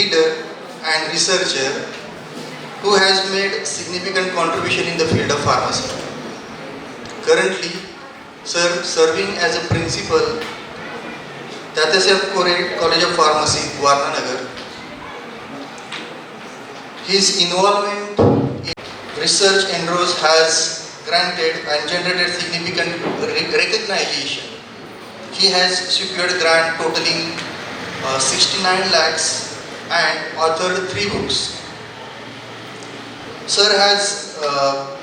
leader and researcher who has made significant contribution in the field of pharmacy. Currently, Sir serving as a principal, Tatasaheb Kore College of Pharmacy, Varnanagar. His involvement in research endeavors has granted and generated significant recognition. He has secured grant totaling 69 lakhs and authored 3 books. Sir has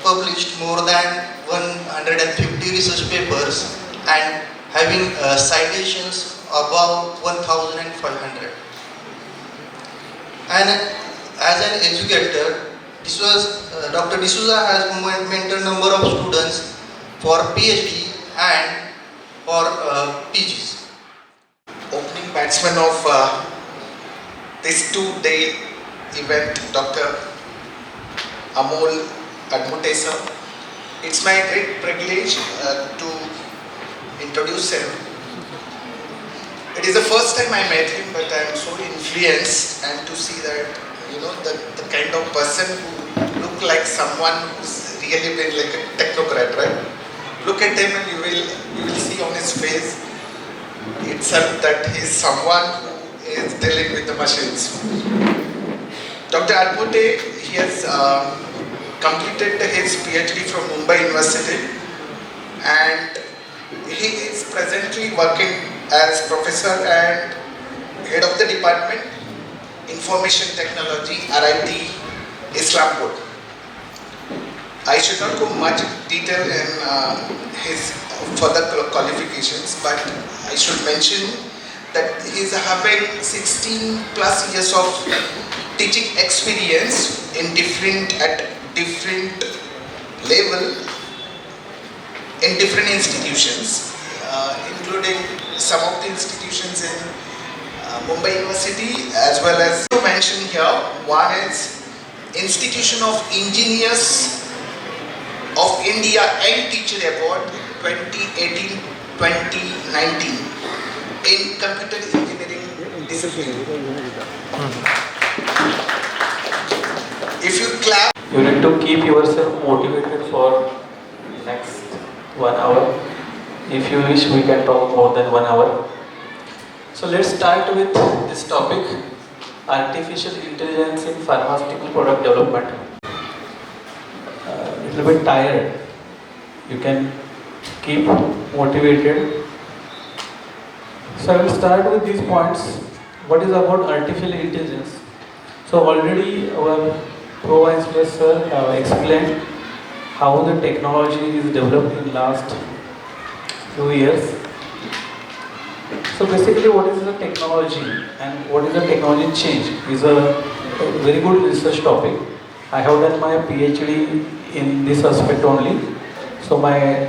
published more than 150 research papers and having citations above 1,500. And as an educator, Dr. D'Souza has mentored number of students for PhD and for PGs. Opening batsman of this 2-day event, Dr. Amol Admute sir. It's my great privilege to introduce him. It is the first time I met him, but I am so influenced, and to see that, the kind of person who look like someone who's really been like a technocrat, right? Look at him and you will see on his face itself that he is someone who is dealing with the machines. Dr. Admute, he has completed his PhD from Mumbai University, and he is presently working as professor and head of the department Information Technology, RIT, Islampur. I should not go much detail in his further qualifications, but I should mention that he is having 16 plus years of teaching experience at different level in different institutions, including some of the institutions in Mumbai University, as well as to mention here, one is Institution of Engineers of India and Teacher Award 2018-2019 in computer engineering discipline. If you clap, you need to keep yourself motivated for next 1 hour. If you wish, we can talk more than 1 hour. So let's start with this topic, artificial intelligence in pharmaceutical product development. Little bit tired. You can keep motivated. So I will start with these points. What is about artificial intelligence? So already our Pro Vice Chancellor sir explained how the technology is developed in last few years. So basically, what is the technology and what is the technology change is a very good research topic. I have done my PhD in this aspect only. So my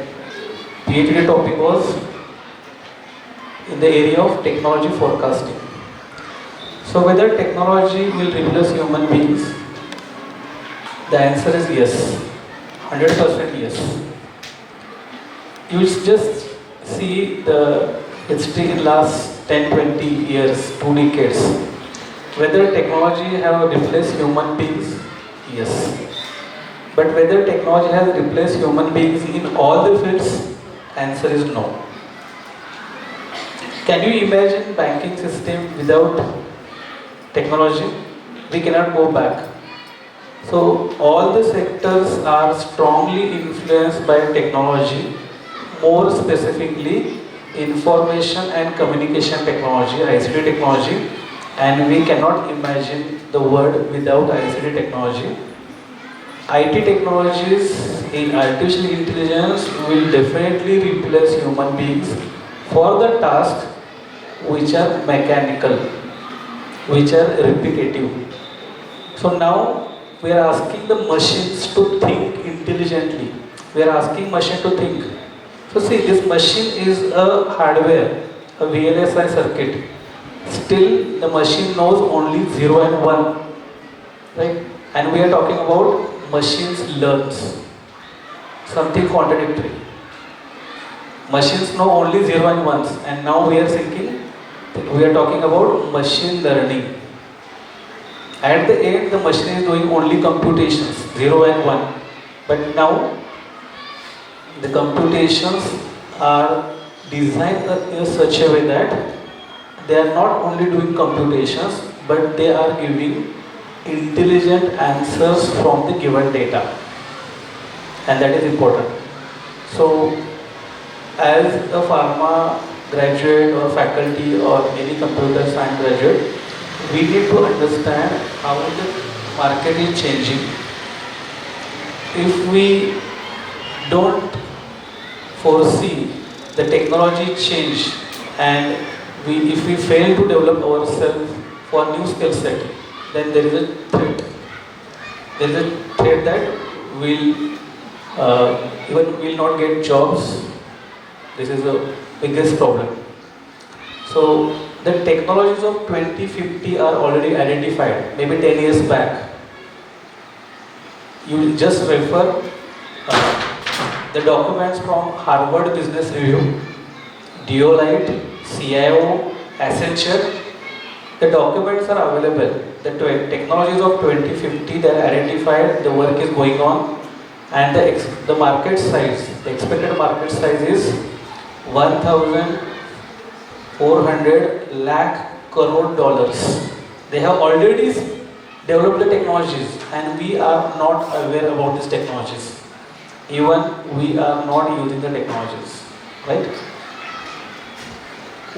PhD topic was in the area of technology forecasting. So whether technology will replace human beings? The answer is yes, 100% yes. You just see the history in last 10-20 years, 2 decades. Whether technology have replaced human beings? Yes. But whether technology has replaced human beings in all the fields? Answer is no. Can you imagine banking system without technology? We cannot go back. So all the sectors are strongly influenced by technology, more specifically information and communication technology, ICT technology, and we cannot imagine the world without ICT technology. IT technologies in artificial intelligence will definitely replace human beings for the tasks which are mechanical, which are repetitive. So now we are asking the machines to think intelligently. We are asking machine to think. So see, this machine is a hardware, a VLSI circuit. Still, the machine knows only 0 and 1, right? And we are talking about machines learns. Something contradictory. Machines know only 0 and 1s, and now we are thinking, we are talking about machine learning. At the end, the machine is doing only computations, 0 and 1. But now, the computations are designed in such a way that they are not only doing computations, but they are giving intelligent answers from the given data. And that is important. So, as a pharma graduate or faculty or any computer science graduate, we need to understand how the market is changing. If we don't foresee the technology change and if we fail to develop ourselves for new skill set, then there is a threat. There is a threat that we'll even will not get jobs. This is the biggest problem. So the technologies of 2050 are already identified, maybe 10 years back. You just refer the documents from Harvard Business Review, Deloitte, CIO, Accenture. The documents are available. The technologies of 2050 they are identified. The work is going on, and the market size, the expected market size is 1,400 lakh crore dollars. They have already developed the technologies, and we are not aware about these technologies. Even we are not using the technologies, right?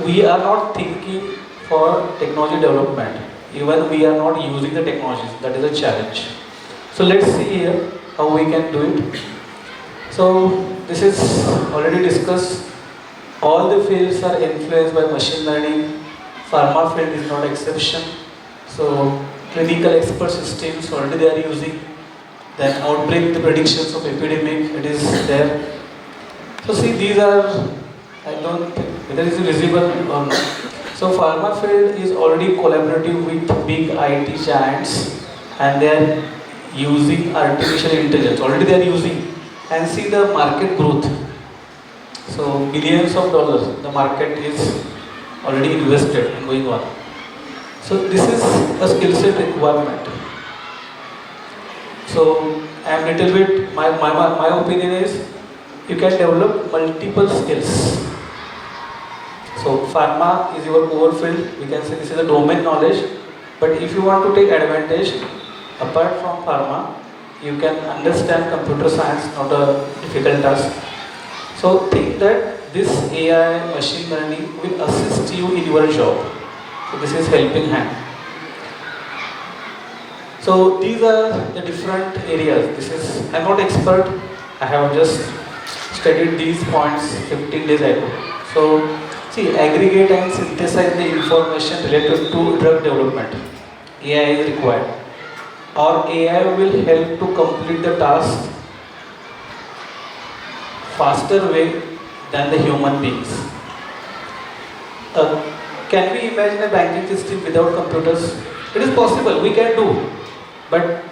We are not thinking for technology development. Even we are not using the technologies. That is a challenge. So let's see here how we can do it. So this is already discussed. All the fields are influenced by machine learning. Pharma field is not exception. So clinical expert systems already they are using. Then outbreak, the predictions of epidemic, it is there. So see, these are, I don't think whether it is visible or not. So pharma field is already collaborative with big IT giants, and they are using artificial intelligence. Already they are using, and see the market growth. So billions of dollars, the market is already invested and going on. So this is a skill set requirement. So I am little bit, my opinion is, you can develop multiple skills. So pharma is your core field, we can say this is a domain knowledge, but if you want to take advantage, apart from pharma, you can understand computer science, not a difficult task. So think that this AI machine learning will assist you in your job. So this is helping hand. So these are the different areas. This is, I'm not expert, I have just studied these points 15 days ago. So see, aggregate and synthesize the information related to drug development. AI is required. Or AI will help to complete the task faster way than the human beings. Can we imagine a banking system without computers? It is possible, we can do. But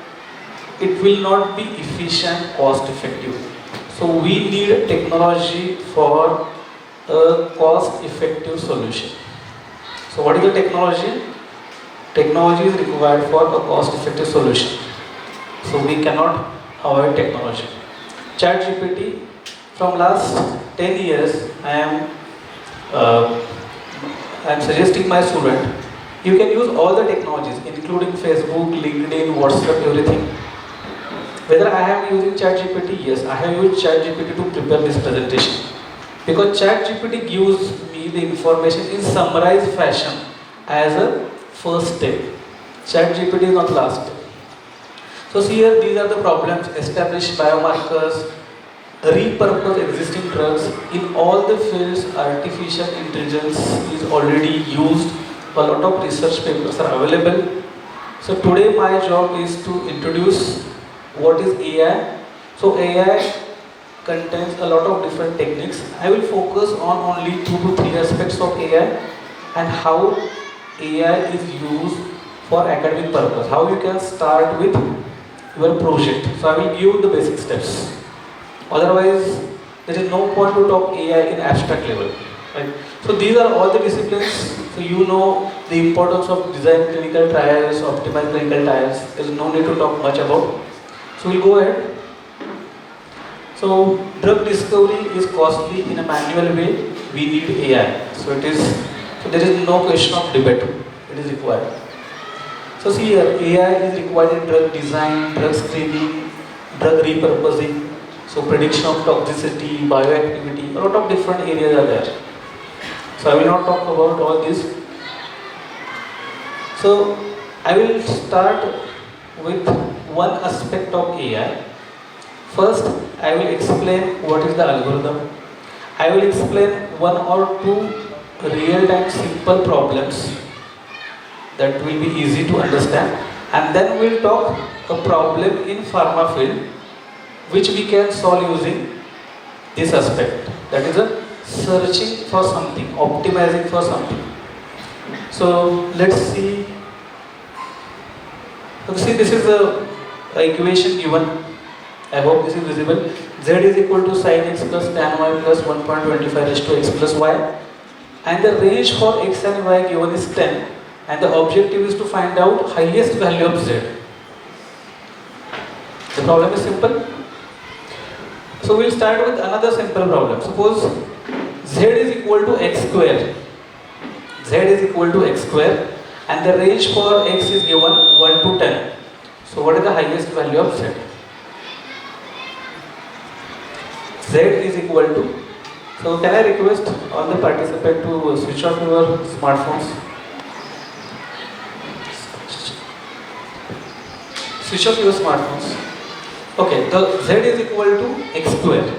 it will not be efficient, cost effective. So we need technology for a cost effective solution. So what is the technology? Technology is required for a cost effective solution. So we cannot avoid technology. ChatGPT, from last 10 years, I am suggesting my student, you can use all the technologies, including Facebook, LinkedIn, WhatsApp, everything. Whether I am using ChatGPT, yes, I have used ChatGPT to prepare this presentation. Because ChatGPT gives me the information in summarized fashion as a first step. ChatGPT is not last step. So see here, these are the problems: establish biomarkers, repurpose existing drugs. In all the fields, artificial intelligence is already used. A lot of research papers are available. So today my job is to introduce what is AI. So AI contains a lot of different techniques. I will focus on only 2 to 3 aspects of AI and how AI is used for academic purpose. How you can start with your project. So I will give the basic steps. Otherwise, there is no point to talk AI in abstract level. Right? So these are all the disciplines. So you know the importance of design clinical trials, optimize clinical trials, there is no need to talk much about. So we'll go ahead. So drug discovery is costly in a manual way. We need AI. So there is no question of debate. It is required. So see here, AI is required in drug design, drug screening, drug repurposing. So prediction of toxicity, bioactivity, a lot of different areas are there. So I will not talk about all this. So I will start with one aspect of AI. First, I will explain what is the algorithm. I will explain one or two real-time simple problems that will be easy to understand, and then we'll talk a problem in pharma field which we can solve using this aspect, that is a searching for something, optimizing for something. So let's see. So see, this is the equation given. I hope this is visible. Z is equal to sin x plus tan y plus 1.25 raised to x plus y, and the range for x and y given is 10, and the objective is to find out highest value of z. The problem is simple. So we'll start with another simple problem. Suppose z is equal to x square. Z is equal to x square, and the range for x is given 1 to 10. So what is the highest value of z? Z is equal to. So can I request all the participants to switch off your smartphones? Switch off your smartphones. Okay, the Z is equal to x square,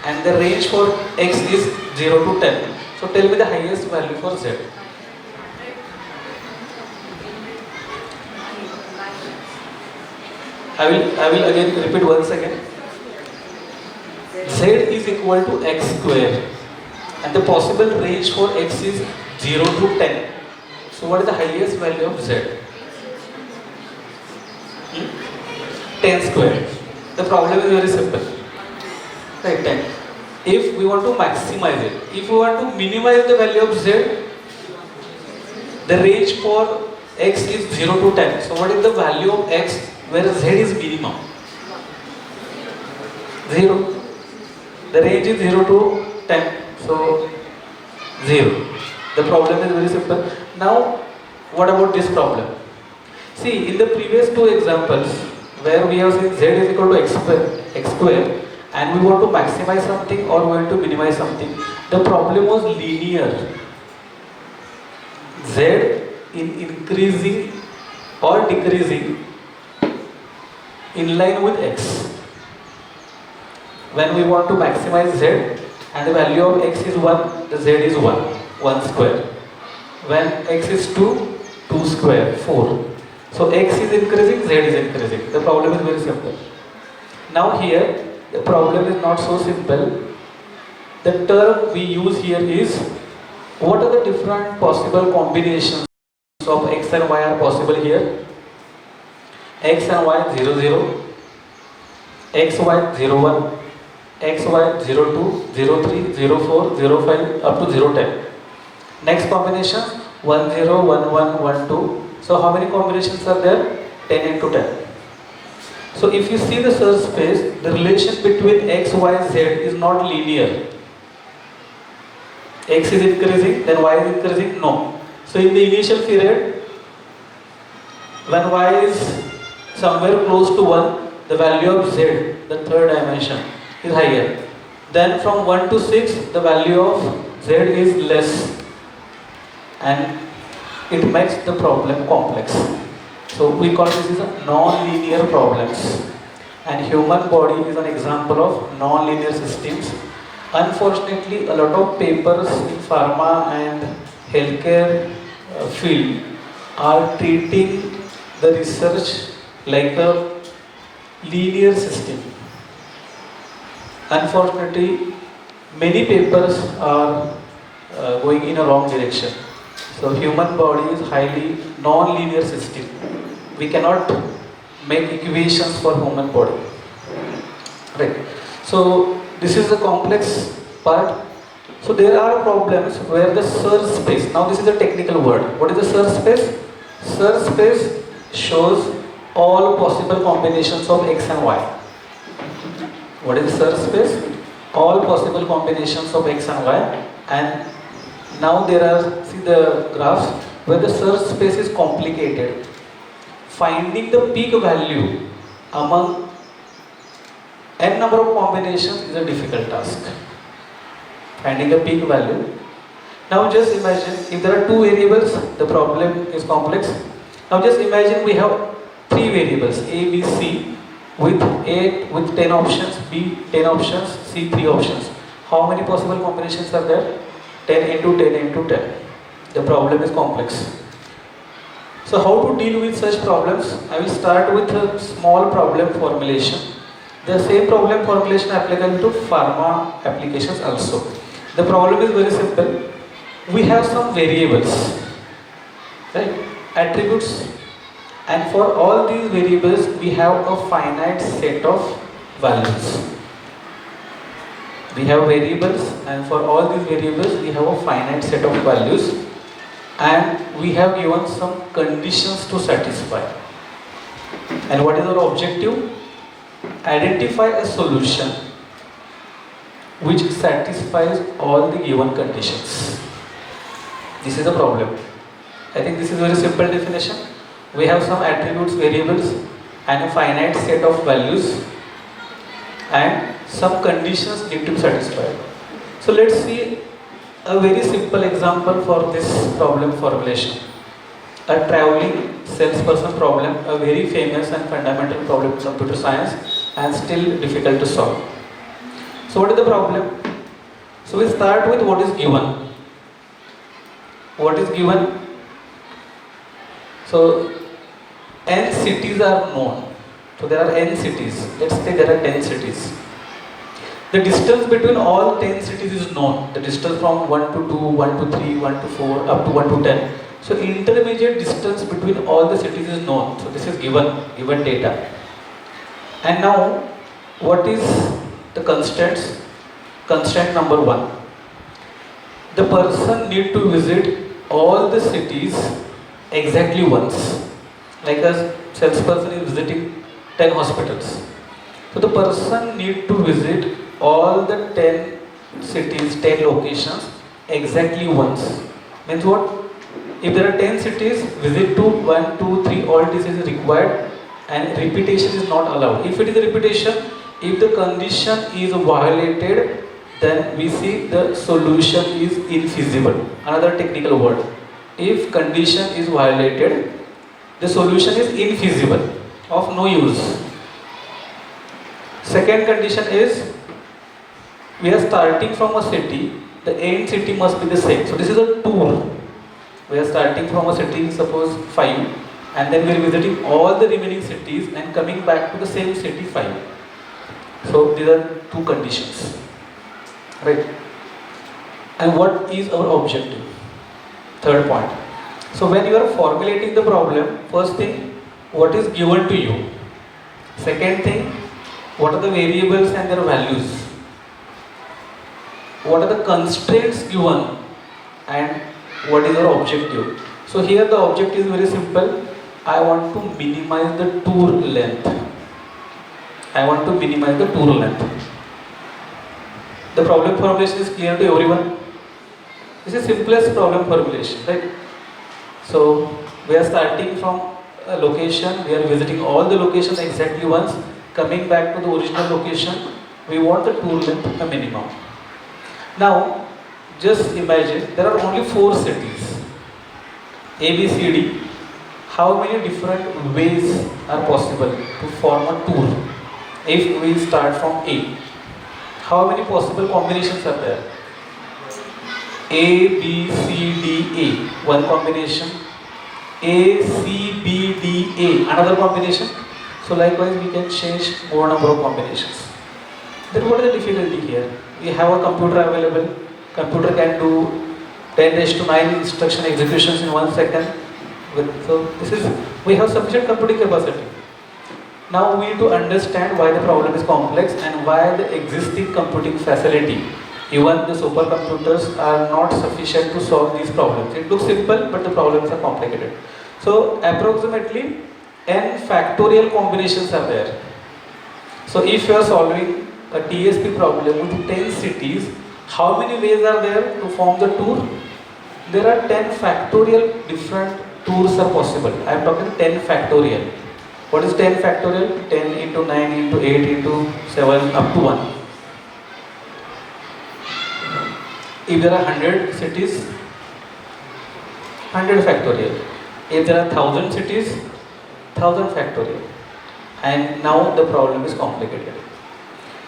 and the range for x is 0 to 10. So tell me the highest value for Z. I will again repeat once again. Z is equal to x square, and the possible range for x is 0 to 10. So what is the highest value of Z? 10 square. The problem is very simple. Right, 10. If we want to maximize it, if we want to minimize the value of Z, the range for x is 0 to 10. So what is the value of x where Z is minimum? 0. The range is 0 to 10. So 0. The problem is very simple. Now what about this problem? See, in the previous two examples where we have seen Z is equal to x square, and we want to maximize something or we want to minimize something, the problem was linear. Z in increasing or decreasing in line with x. When we want to maximize Z and the value of x is 1, the Z is 1 square. When x is 2, 2 square, 4. So x is increasing, Z is increasing. The problem is very simple. Now here, the problem is not so simple. The term we use here is, what are the different possible combinations of x and y are possible here? X and y 0, 0, x, y 0, 1, x, y 0, 2, 0, 3, 0, 4, 0, 5 up to 0, 10. Next combination 1, 0, 1, 1, 1, 2. So how many combinations are there? 10 into 10. So if you see the search space, the relation between x, y, z is not linear. X is increasing, then y is increasing? No. So in the initial period, when y is somewhere close to 1, the value of z, the third dimension, is higher. Then from 1 to 6, the value of z is less. And it makes the problem complex. So we call this a non-linear problems. And human body is an example of non-linear systems. Unfortunately, a lot of papers in pharma and healthcare field are treating the research like a linear system. Unfortunately, many papers are going in a wrong direction. So human body is highly non-linear system. We cannot make equations for human body. Right. So this is the complex part. So there are problems where the search space, now this is a technical word. What is the search space? Search space shows all possible combinations of x and y. What is the search space? All possible combinations of x and y. And now there are, see the graphs, where the search space is complicated. Finding the peak value among n number of combinations is a difficult task. Finding a peak value. Now just imagine if there are two variables, the problem is complex. Now just imagine we have three variables, A, B, C, with A with 10 options, B 10 options, C 3 options. How many possible combinations are there? 10 into 10 into 10. The problem is complex. So how to deal with such problems? I will start with a small problem formulation. The same problem formulation applicable to pharma applications also. The problem is very simple. We have some variables, right? Attributes, and for all these variables we have a finite set of values. We have variables, and for all these variables we have a finite set of values, and we have given some conditions to satisfy. And what is our objective? Identify a solution which satisfies all the given conditions. This is a problem. I think this is a very simple definition. We have some attributes, variables, and a finite set of values, and some conditions need to be satisfied. So let's see a very simple example for this problem formulation. A traveling salesperson problem, a very famous and fundamental problem in computer science, and still difficult to solve. So what is the problem? So we start with what is given. What is given? So n cities are known. So there are n cities. Let's say there are 10 cities. The distance between all 10 cities is known. The distance from 1 to 2, 1 to 3, 1 to 4, up to 1 to 10. So intermediate distance between all the cities is known. So this is given data. And now, what is the constraints? Constraint number 1. The person need to visit all the cities exactly once. Like a salesperson is visiting 10 hospitals. So the person need to visit all the 10 cities, 10 locations exactly once. Means what? If there are 10 cities, visit to 1, 2, 3, all this is required, and repetition is not allowed. If it is a repetition, if the condition is violated, then we see the solution is infeasible. Another technical word. If condition is violated, the solution is infeasible, of no use. Second condition is, we are starting from a city, the end city must be the same. So this is a tour. We are starting from a city, suppose 5, and then we are visiting all the remaining cities and coming back to the same city 5. So these are two conditions, right? And what is our objective? Third point. So when you are formulating the problem, first thing, what is given to you? Second thing, what are the variables and their values? What are the constraints given, and what is our objective? So here the objective is very simple. I want to minimize the tour length. I want to minimize the tour length. The problem formulation is clear to everyone. This is simplest problem formulation, right? So we are starting from a location, we are visiting all the locations exactly once, coming back to the original location, we want the tour length a minimum. Now, just imagine there are only 4 cities, A, B, C, D. How many different ways are possible to form a tour if we start from A? How many possible combinations are there? A, B, C, D, A, one combination. A, C, B, D, A, another combination. So likewise we can change more number of combinations. Then what is the difficulty here? We have a computer available. Computer can do 10⁹ instruction executions in 1 second. So we have sufficient computing capacity. Now we need to understand why the problem is complex and why the existing computing facility Even the supercomputers are not sufficient to solve these problems. It looks simple, but the problems are complicated. So approximately n factorial combinations are there. So if you are solving a TSP problem with 10 cities, how many ways are there to form the tour? There are 10 factorial different tours are possible. I am talking 10 factorial. What is 10 factorial? 10 into 9 into 8 into 7 up to 1. If there are 100 cities, 100 factorial. If there are 1000 cities, 1000 factorial. And now the problem is complicated.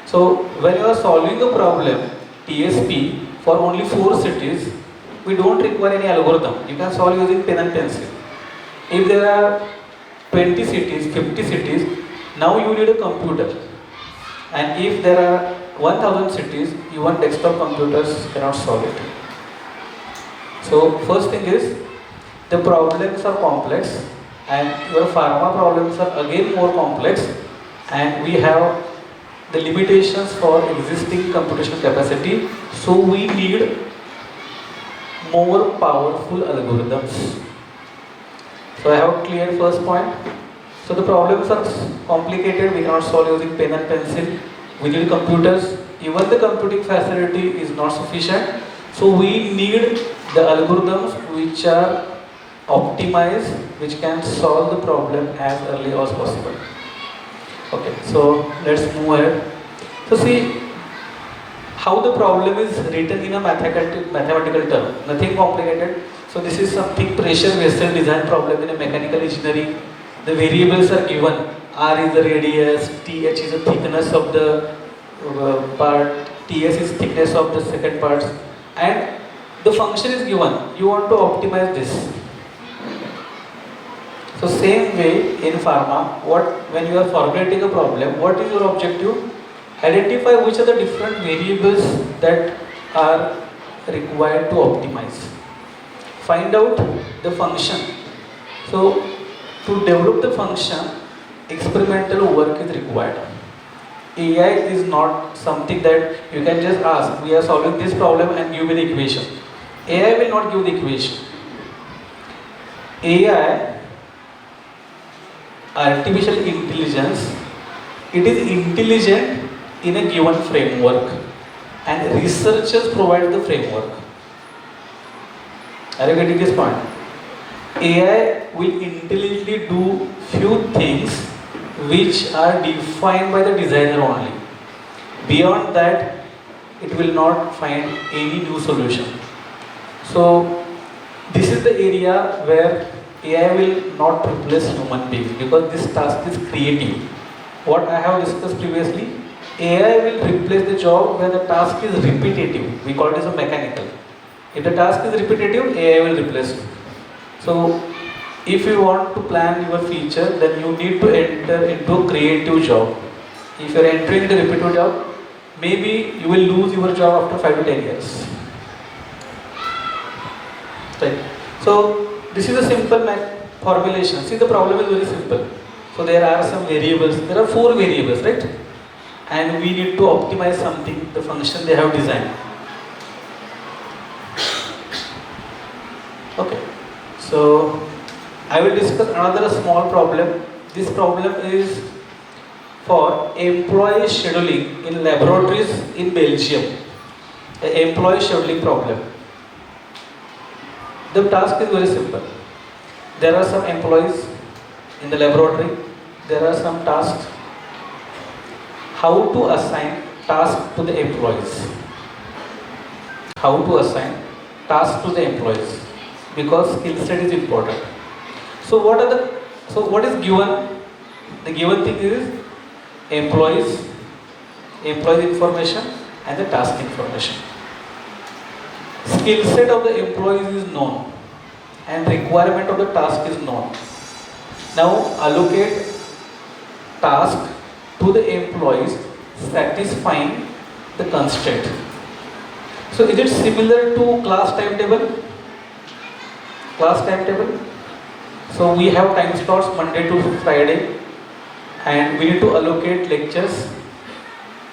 So when you are solving a problem, TSP, for only 4 cities, we don't require any algorithm. You can solve using pen and pencil. If there are 20 cities, 50 cities, now you need a computer. And if there are 1000 cities, even desktop computers cannot solve it. So first thing is, the problems are complex and your pharma problems are again more complex, and we have the limitations for existing computational capacity, so we need more powerful algorithms. So I have cleared first point. So the problems are complicated, we cannot solve using pen and pencil. We need computers. Even the computing facility is not sufficient. So we need the algorithms which are optimized, which can solve the problem as early as possible. Okay, so let's move ahead. So see how the problem is written in a mathematical term, nothing complicated. So this is something pressure vessel design problem in a mechanical engineering. The variables are given. R is the radius, TH is the thickness of the part, TS is thickness of the second parts, and the function is given. You want to optimize this. So same way in pharma, when you are formulating a problem, what is your objective? Identify which are the different variables that are required to optimize. Find out the function. So to develop the function, experimental work is required. AI is not something that you can just ask, we are solving this problem and give me the equation. AI will not give the equation. AI, artificial intelligence, it is intelligent in a given framework, and researchers provide the framework. Are you getting this point? AI will intelligently do few things which are defined by the designer only. Beyond that, it will not find any new solution. So this is the area where AI will not replace human beings, because this task is creative. What I have discussed previously, AI will replace the job where the task is repetitive. We call it as a mechanical. If the task is repetitive, AI will replace it. So if you want to plan your future, then you need to enter into a creative job. If you are entering the repetitive job, maybe you will lose your job after 5 to 10 years. Right. So this is a simple formulation. See, the problem is very simple. So there are some variables. There are 4 variables, right? And we need to optimize something, the function they have designed. Okay. So I will discuss another small problem. This problem is for employee scheduling in laboratories in Belgium. An employee scheduling problem. The task is very simple. There are some employees in the laboratory. There are some tasks. How to assign tasks to the employees? How to assign tasks to the employees? Because skill set is important. So what is given? The given thing is employees information and the task information. Skill set of the employees is known and requirement of the task is known. Now allocate task to the employees satisfying the constraint. So is it similar to class timetable? Class timetable. So we have time slots Monday to Friday, and we need to allocate lectures.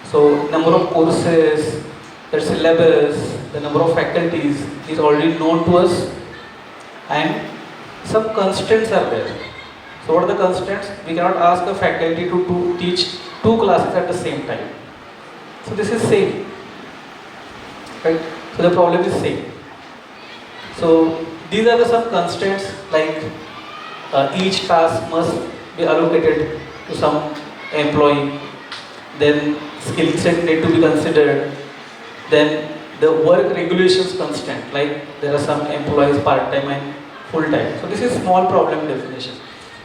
So number of courses, their syllabus, the number of faculties is already known to us, and some constraints are there. So what are the constraints? We cannot ask a faculty to teach two classes at the same time. So this is same, right? So the problem is same. So these are the some constraints, like each task must be allocated to some employee, then skill set need to be considered, then the work regulations constraint, like there are some employees part-time and full-time. So this is small problem definition.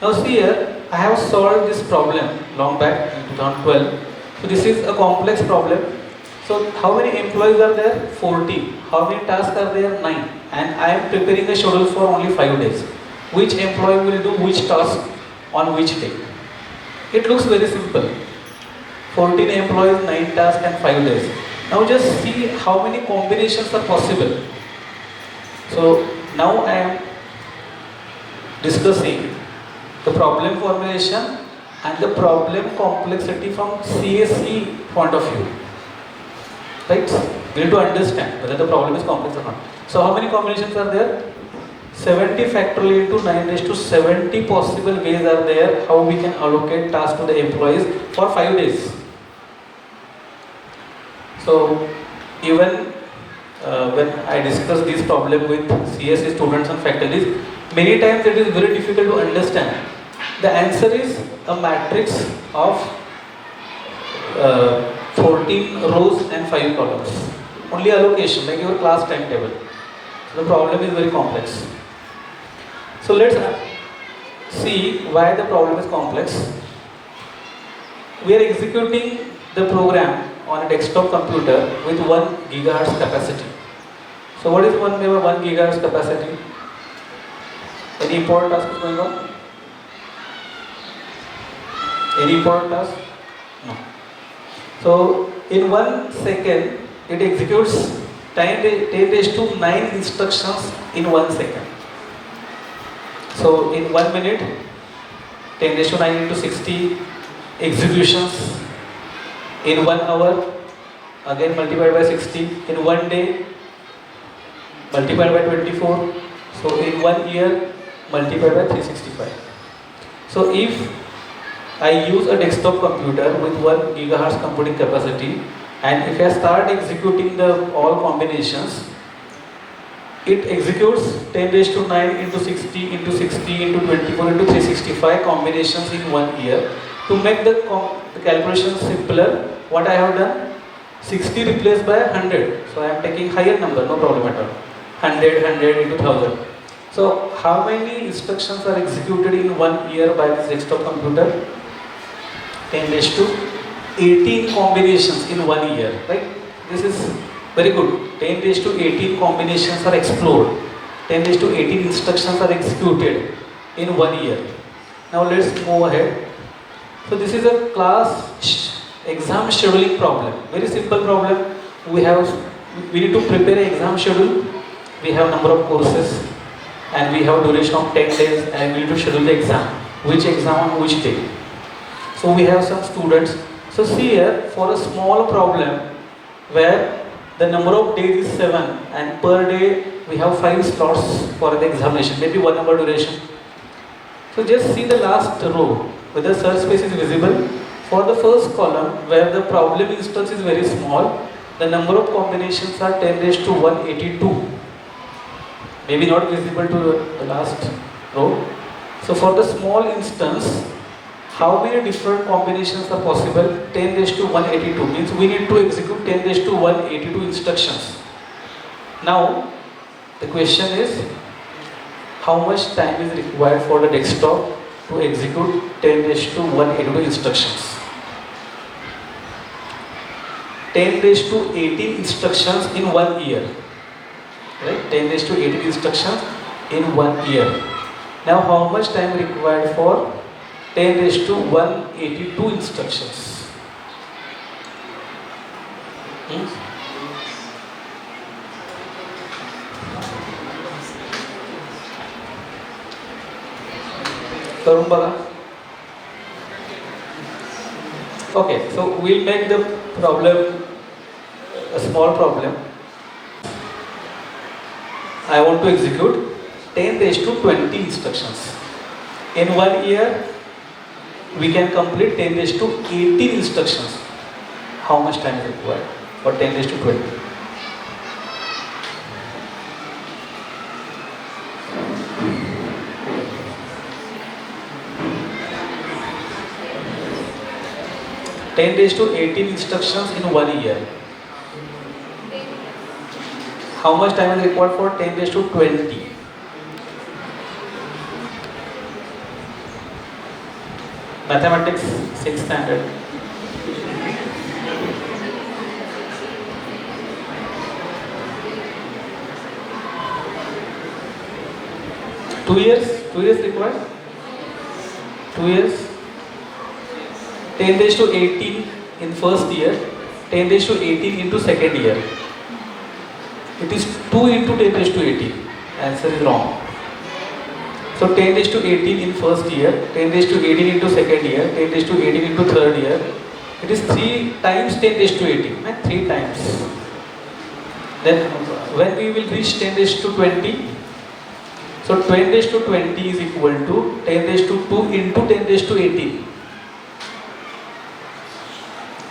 Now see here, I have solved this problem long back in 2012. So this is a complex problem. So how many employees are there? 14. How many tasks are there? 9. And I am preparing a schedule for only 5 days. Which employee will do which task on which day? It looks very simple. 14 employees, 9 tasks and 5 days. Now just see how many combinations are possible. So now I am discussing the problem formulation and the problem complexity from CSE point of view. Right? We need to understand whether the problem is complex or not. So how many combinations are there? 70 factorial into 9 raised to 70 possible ways are there how we can allocate tasks to the employees for 5 days. So even when I discuss this problem with CSE students and faculties, many times it is very difficult to understand. The answer is a matrix of 14 rows and 5 columns. Only allocation, like your class timetable. So the problem is very complex. So let's see why the problem is complex. We are executing the program on a desktop computer with 1 gigahertz capacity. So what is 1 gigahertz capacity? Any important task is going on? Any important task? No. So in 1 second, it executes 10 raised to 9 instructions in 1 second. So in 1 minute, 10 raised to 9 into 60 executions. In 1 hour, again multiplied by 60. In 1 day, multiplied by 24. So in 1 year, multiplied by 365. So if I use a desktop computer with 1 gigahertz computing capacity, and if I start executing the all combinations, it executes 10 raised to 9 into 60 into 60 into 24 into 365 combinations in 1 year. To make the calculation simpler, what I have done? 60 replaced by 100. So I am taking higher number, no problem at all. 100 into 1000. So how many instructions are executed in 1 year by this desktop computer? 10 raised to 18 combinations in 1 year, right? This is very good. 10 raised to 18 combinations are explored. 10 raised to 18 instructions are executed in 1 year. Now let's move ahead. So this is a class exam scheduling problem. Very simple problem. We need to prepare an exam schedule. We have number of courses and we have duration of 10 days and we need to schedule the exam. Which exam on which day? So we have some students. So see here, for a small problem where the number of days is 7 and per day we have 5 slots for the examination, maybe 1 hour duration. So just see the last row, whether search space is visible. For the first column where the problem instance is very small, the number of combinations are 10 raised to 182. Maybe not visible to the last row. So for the small instance, how many different combinations are possible? 10 raised to 182 means we need to execute 10 raised to 182 instructions. Now the question is, how much time is required for the desktop to execute 10 raised to 182 instructions? 10 raised to 18 instructions in 1 year. Right? 10 raised to 18 instructions in 1 year. Now how much time required for 10 raised to 182 instructions? करून बघा. Okay, so we'll make the problem small problem. I want to execute 10 raised to 20 instructions. In 1 year, we can complete 10 raised to 18 instructions. How much time is required for 10 raised to 20? Ten raised to 18 instructions in 1 year. How much time is required for 10 raised to 20? Mathematics 6th standard. Two years required? 2 years? 10 raised to 18 in first year, 10 raised to 18 into second year. It is 2 into 10 raised to 18. Answer is wrong. So 10 raised to 18 in first year, 10 raised to 18 into second year, 10 raised to 18 into third year. It is 3 times 10 raised to 18. Right? 3 times. Then when we will reach 10 raised to 20, so 10 raised to 20 is equal to 10 raised to 2 into 10 raised to 18.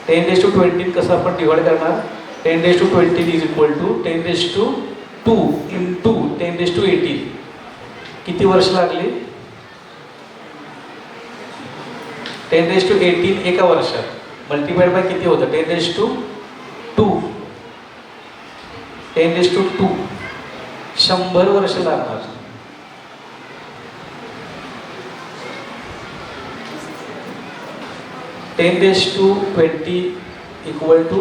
10 raised to 20 कसं आपण divide करणार? 10 raised to 20 is equal to 10 raised to 2 into 10 raised to 18. किती वर्ष लागली? 10 raised to 18 एका वर्षात multiplied by किती होतं? 10 raised to 2. 10 raised to 2 100 वर्ष लागणार. Ten raised to 20 equal to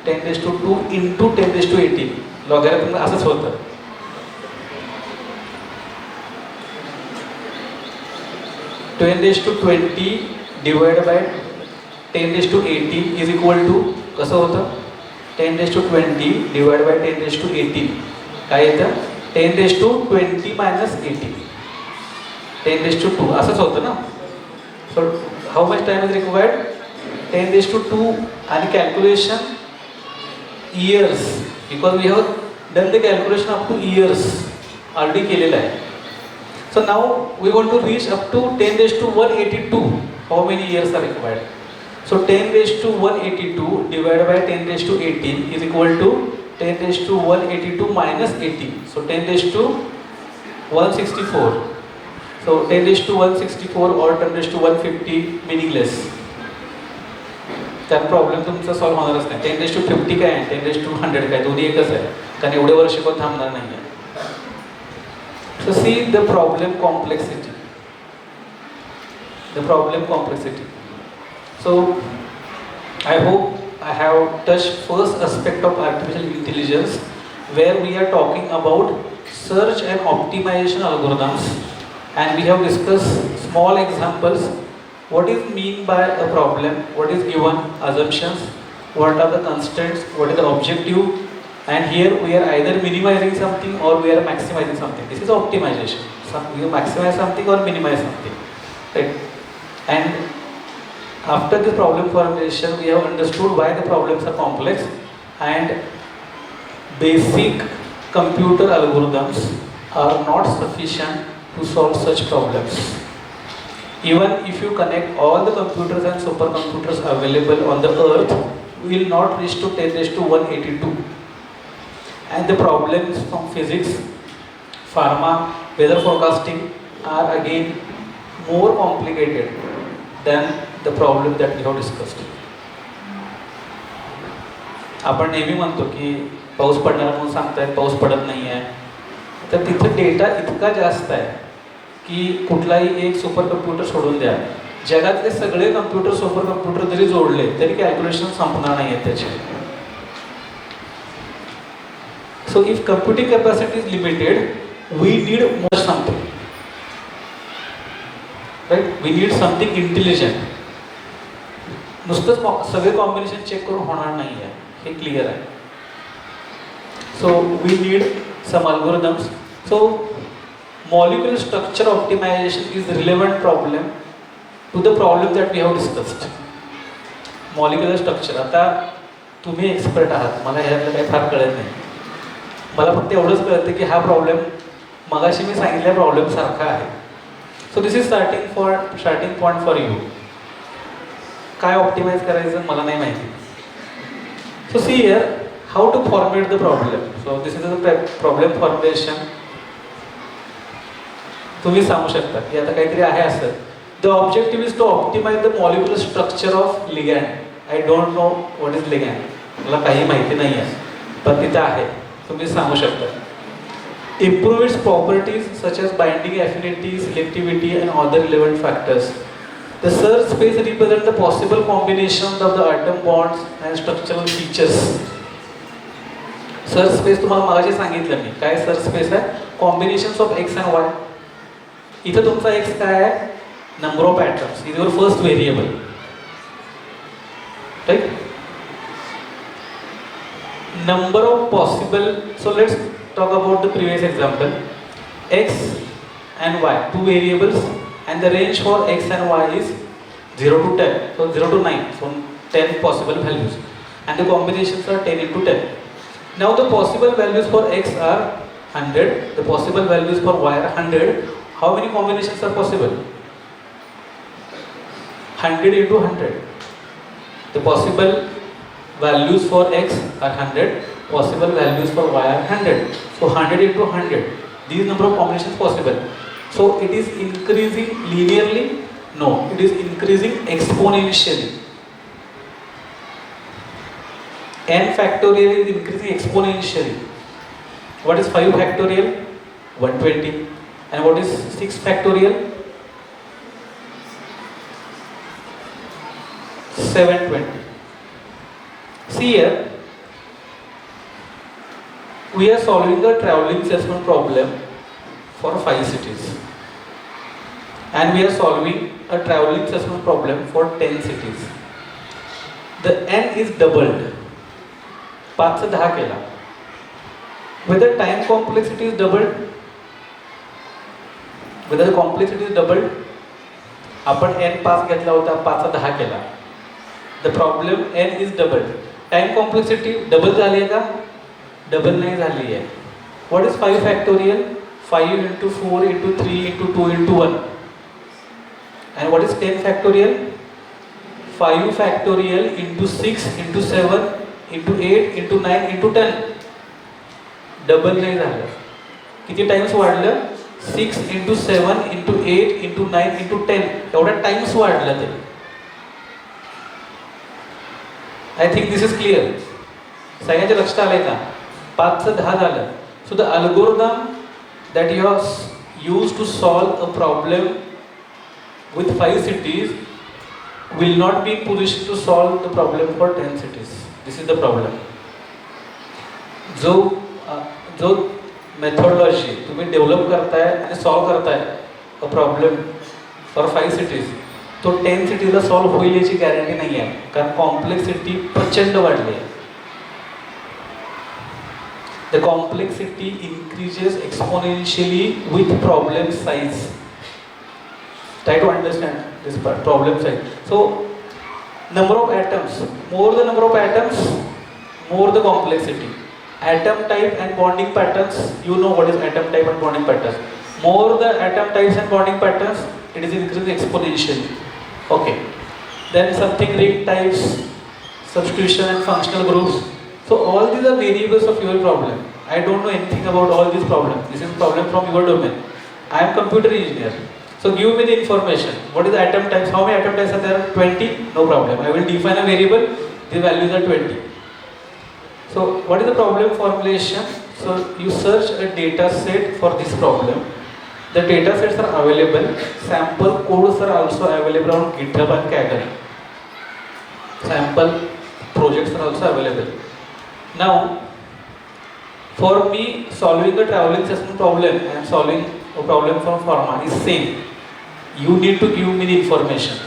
10 raised to 2 into 10 raised to 18. Logarithm असंच होतं. Ten raised to 20 divided by 10 raised to 18 is equal to कसं होतं? 10 raised to 20 divided by 10 raised to 18 काय येतं? 10 raised to 20 minus 18. 10 raised to 2 असंच होतं ना. So how much time is required? 10 raised to 2 and calculation years, because we have done the calculation up to years already केलेला आहे. So now we want to reach up to 10 raised to 182. How many years are required? So 10 raised to 182 divided by 10 raised to 18 is equal to 10 raised to 182 minus 18. So 10 raised to 164. So 10 raised to 164 or 10 raised to 150 meaningless. त्यात problem तुमचा solve होणारच नाही. 10 raised to 50 काय आहे, 10 raised to 100 काय, दोन्ही एकच आहे, कारण एवढे वर्ष पण थांबणार नाही आहे. So see the problem complexity. The problem complexity. So I hope I have touched first aspect of artificial intelligence, where we are talking about search and optimization algorithms, and we have discussed small examples. What is mean by a problem? What is given? Assumptions. What are the constraints? What is the objective? And here we are either minimizing something or we are maximizing something. This is optimization. You maximize something or minimize something, right? And after the problem formulation, we have understood why the problems are complex, and basic computer algorithms are not sufficient to solve such problems. Even if you connect all the computers and supercomputers available on the earth, we will not reach to 10 raised to 182. And the problems from physics, pharma, weather forecasting are again more complicated than the problem that we have discussed. आपण नेहमी म्हणतो की पाऊस पडणार म्हणून सांगतायत, पाऊस पडत नाही आहे. तर तिथे डेटा इतका जास्त आहे की कुठलाही एक सुपर कम्प्युटर सोडून द्या, जगातले सगळे कम्प्युटर सुपर कम्प्युटर जरी जोडले तरी कॅल्क्युलेशन संपणार नाही आहेत त्याचे. So if computing capacity is limited, we need more something, right? We need something intelligent. नुसतंच सगळे कॉम्बिनेशन चेक करून होणार नाही आहे, हे क्लिअर आहे. So we need some algorithms. So molecular structure optimization is relevant problem to the problem that we have discussed. Molecular structure. आता तुम्ही एक्सपर्ट आहात, मला ह्यातलं काही फार कळत नाही. मला फक्त एवढंच कळतं की हा प्रॉब्लेम मगाशी मी सांगितलेल्या प्रॉब्लेम सारखा आहे. So this is starting point for you. काय ऑप्टिमाइज करायचं मला नाही माहिती. So see here how to format the problem. So this is a problem formulation. तुम्ही सांगू शकता की आता काहीतरी आहे असं. The objective is to optimize the molecular structure of ligand. I don't know what is ligand, मला काही माहिती नाही आहे, पण तिथं आहे, तुम्ही सांगू शकता. Improve its properties such as binding affinity, selectivity and other relevant factors. The search space represents the possible combinations of the atom bonds and structural features. Search space तुम्हाला मागाशी सांगितलं मी काय search space आहे. Combinations of x and y. इथं तुमचा x काय आहे, number of atoms is your first variable, right? Number of possible, so let's talk about the previous example. X and y, two variables, and the range for x and y is 0 to 10, so 0 to 9, so 10 possible values, and the combinations are 10 into 10. Now the possible values for x are 100, the possible values for y are 100. How many combinations are possible? 100 into 100. The possible values for x are 100, possible values for y are 100. So 100 into 100, these number of combinations possible. So it is increasing linearly? No, it is increasing exponentially. N factorial is increasing exponentially. What is 5 factorial? 120. And what is 6 factorial? 720. See here, we are solving a traveling salesman problem for 5 cities, and we are solving a traveling salesman problem for 10 cities. The n is doubled. 5 से 10 केला. Whether time complexity is doubled, whether the complexity is doubled, आपण n 5 घेतला होता, 5 चा 10 केला. The problem n is doubled. Time complexity double झाली आहे का? डबल नाही झाली आहे. What is 5 factorial? 5 into 4 into 3 into 2 into 1. And what is 10 factorial? 5 factorial into 6 into 7 into 8 into 9 into 10. Double नाही झालं. किती टाइम्स वाढलं? 6 into 7 into 8 into 9 into 10. एवढा टाइम्स वाढलं ते. I think this is clear. सगळ्यांच्या लक्षात आलंय का? 5 चं 10 झालं. So the algorithm that you have used to solve a problem with 5 cities will not be in position to solve the problem for 10 cities. This is the problem. जो methodology तुम्ही develop करताय आणि सॉल्व करताय a problem for 5 cities, तो 10 सिटीजला solve होईल याची guarantee नाही आहे, कारण कॉम्प्लेक्सिटी प्रचंड वाढली आहे. The complexity increases exponentially with problem size. Try to understand this part, problem size. So number of atoms, more the number of atoms, more the complexity. Atom type and bonding patterns, you know what is atom type and bonding patterns. More the atom types and bonding patterns, it is increasing exponentially. Okay, then something ring types, substitution and functional groups. So all these are variables of your problem. I don't know anything about all these problems. This is problem from your domain. I am computer engineer. So give me the information. What is the atom types? How many atom types are there? 20? No problem. I will define a variable. The values are 20. So what is the problem formulation? So you search a data set for this problem. The data sets are available. Sample codes are also available on GitHub and Kaggle. Sample projects are also available. Now, for me, solving a traveling salesman problem and solving a problem from pharma is same. You need to give me the information.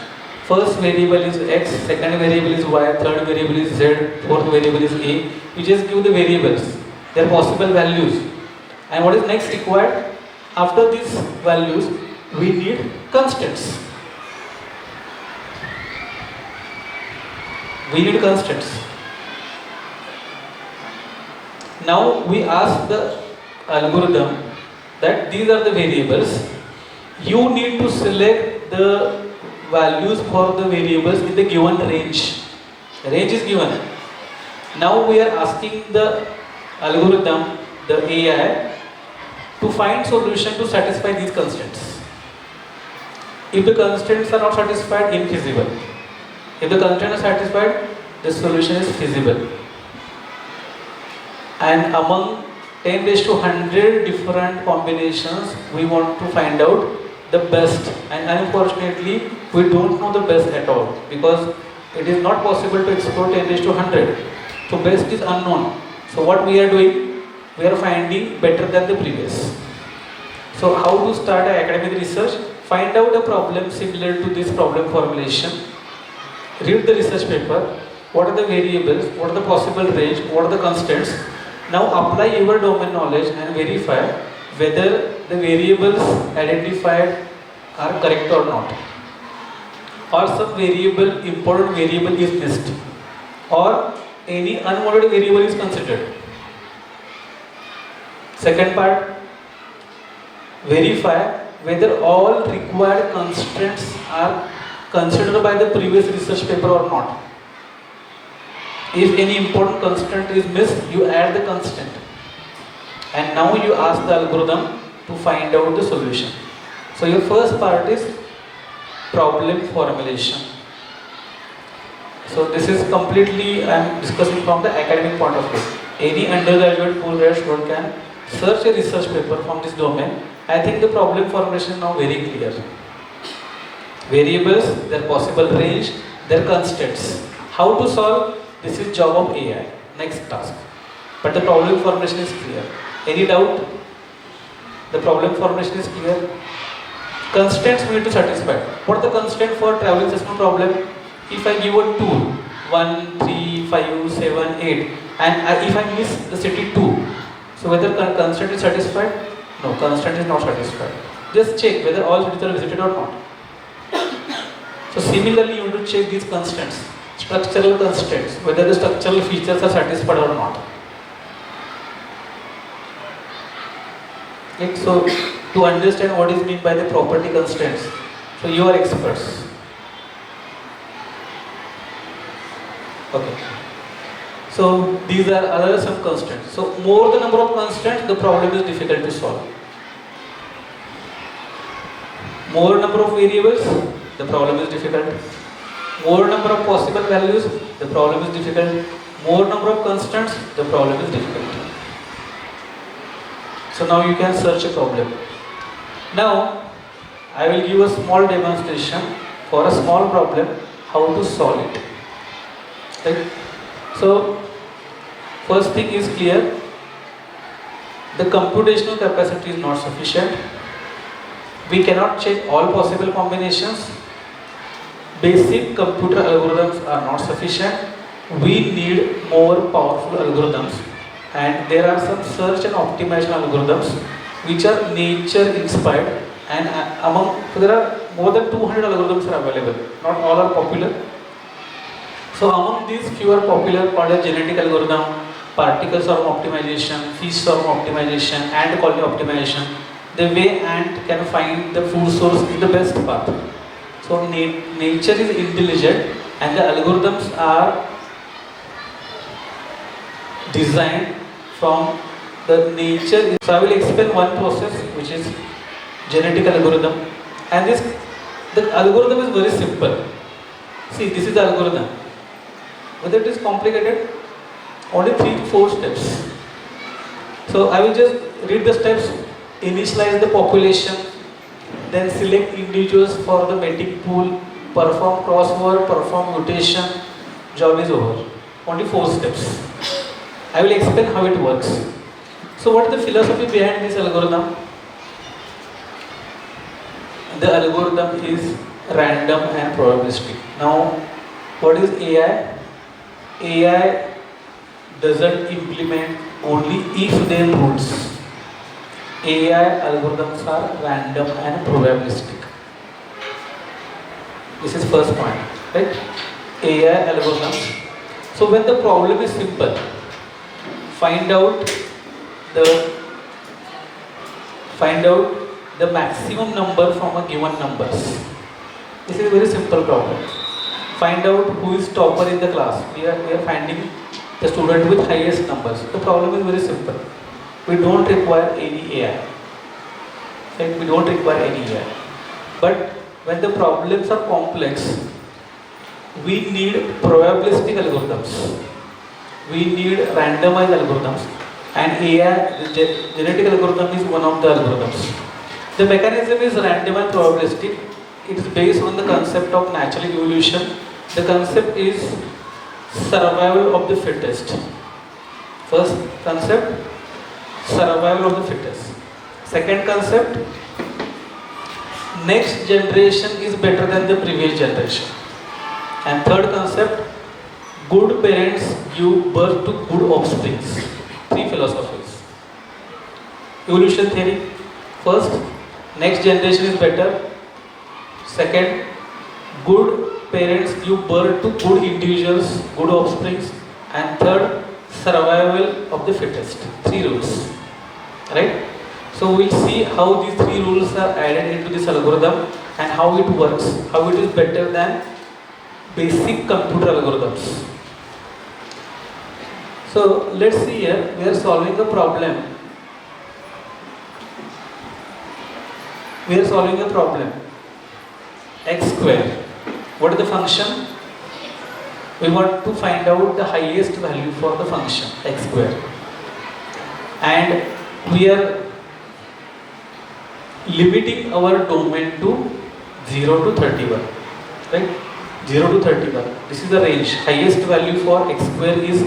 First variable is x, second variable is y, third variable is z, fourth variable is a. You just give the variables, their possible values. And what is next required? After these values, we need constants. We need constants. Now we ask the algorithm that these are the variables. You need to select the values for the variables in the given range. Range is given. Now we are asking the algorithm, the AI, to find solution to satisfy these constraints. If the constraints are not satisfied, infeasible. If the constraints are satisfied, the solution is feasible. And among 10 raised to 100 different combinations, we want to find out the best. And unfortunately, we don't know the best at all because it is not possible to explore 10 raised to 100. So best is unknown. So what we are doing, we are finding better than the previous. So how to start an academic research? Find out a problem similar to this problem formulation. Read the research paper. What are the variables? What are the possible range? What are the constraints? Now apply your domain knowledge and verify whether the variables identified are correct or not. Or some variable, important variable is missed. Or any unwanted variable is considered. Second part, verify whether all required constraints are considered by the previous research paper or not. If any important constraint is missed, you add the constraint. And now you ask the algorithm to find out the solution. So your first part is problem formulation. So this is completely, I am discussing from the academic point of view. Any undergraduate postgraduate student can search a research paper from this domain. I think the problem formulation is now very clear. Variables, their possible range, their constraints. How to solve? This is job of AI. Next task. But the problem formulation is clear. Any doubt? The problem formulation is clear. Constraints we need to satisfy. What are the constraints for traveling system problem? If I give a tool 1, 3, 5, 7, 8 and if I miss the city 2, so whether constraint is satisfied? No, constraint is not satisfied. Just check whether all cities are visited or not. So similarly, you need to check these constraints, structural constraints, whether the structural features are satisfied or not. Okay, so to understand what is meant by the property constraints, so you are experts. Okay. So these are other some constraints. So more the number of constraints, the problem is difficult to solve. More number of variables, the problem is difficult. More number of possible values, the problem is difficult. More number of constants, the problem is difficult. So now you can search a problem. Now I will give a small demonstration for a small problem, how to solve it. Right? So first thing is clear, the computational capacity is not sufficient. We cannot check all possible combinations. Basic computer algorithms are not sufficient. We need more powerful algorithms, and there are some search and optimization algorithms which are nature inspired, and so there are more than 200 algorithms are available. Not all are popular. So among these few are popular, called a genetic algorithm, particle swarm optimization, fish swarm optimization, ant colony optimization. The way ant can find the food source is the best path. So nature is intelligent and the algorithms are designed from the nature. So I will explain one process which is genetic algorithm, and the algorithm is very simple. See, this is the algorithm. Whether it is complicated, only 3 to 4 steps. So I will just read the steps. Initialize the population, then select individuals for the mating pool, perform crossover, perform mutation, job is over. Only 4 steps. I will explain how it works. So what is the philosophy behind this algorithm? The algorithm is random and probabilistic. Now, what is AI? AI doesn't implement only if-then rules. AI algorithms are random and probabilistic. This is first point, right? AI algorithms. So when the problem is simple, find out the find out the maximum number from a given numbers. This is a very simple problem. Find out who is topper in the class. We are finding the student with highest numbers. The problem is very simple. We don't require any AI. Right? We don't require any AI. But when the problems are complex, we need probabilistic algorithms. We need randomized algorithms. And AI, the genetic algorithm, is one of the algorithms. The mechanism is random and probabilistic. It is based on the concept of natural evolution. The concept is survival of the fittest. First concept, survival of the fittest. Second concept, next generation is better than the previous generation. And third concept, good parents give birth to good offsprings. Three philosophies. Evolution theory. First, next generation is better. Second, good parents give birth to good individuals, good offsprings. And third, survival of the fittest. Three rules. Right? So we'll see how these three rules are added into this algorithm and how it works, how it is better than basic computer algorithms. So let's see here, we are solving a problem. We are solving a problem. X square. What is the function? We want to find out the highest value for the function x square. And we are limiting our domain to 0 to 31. Right? 0 to 31. This is the range. Highest value for x square is,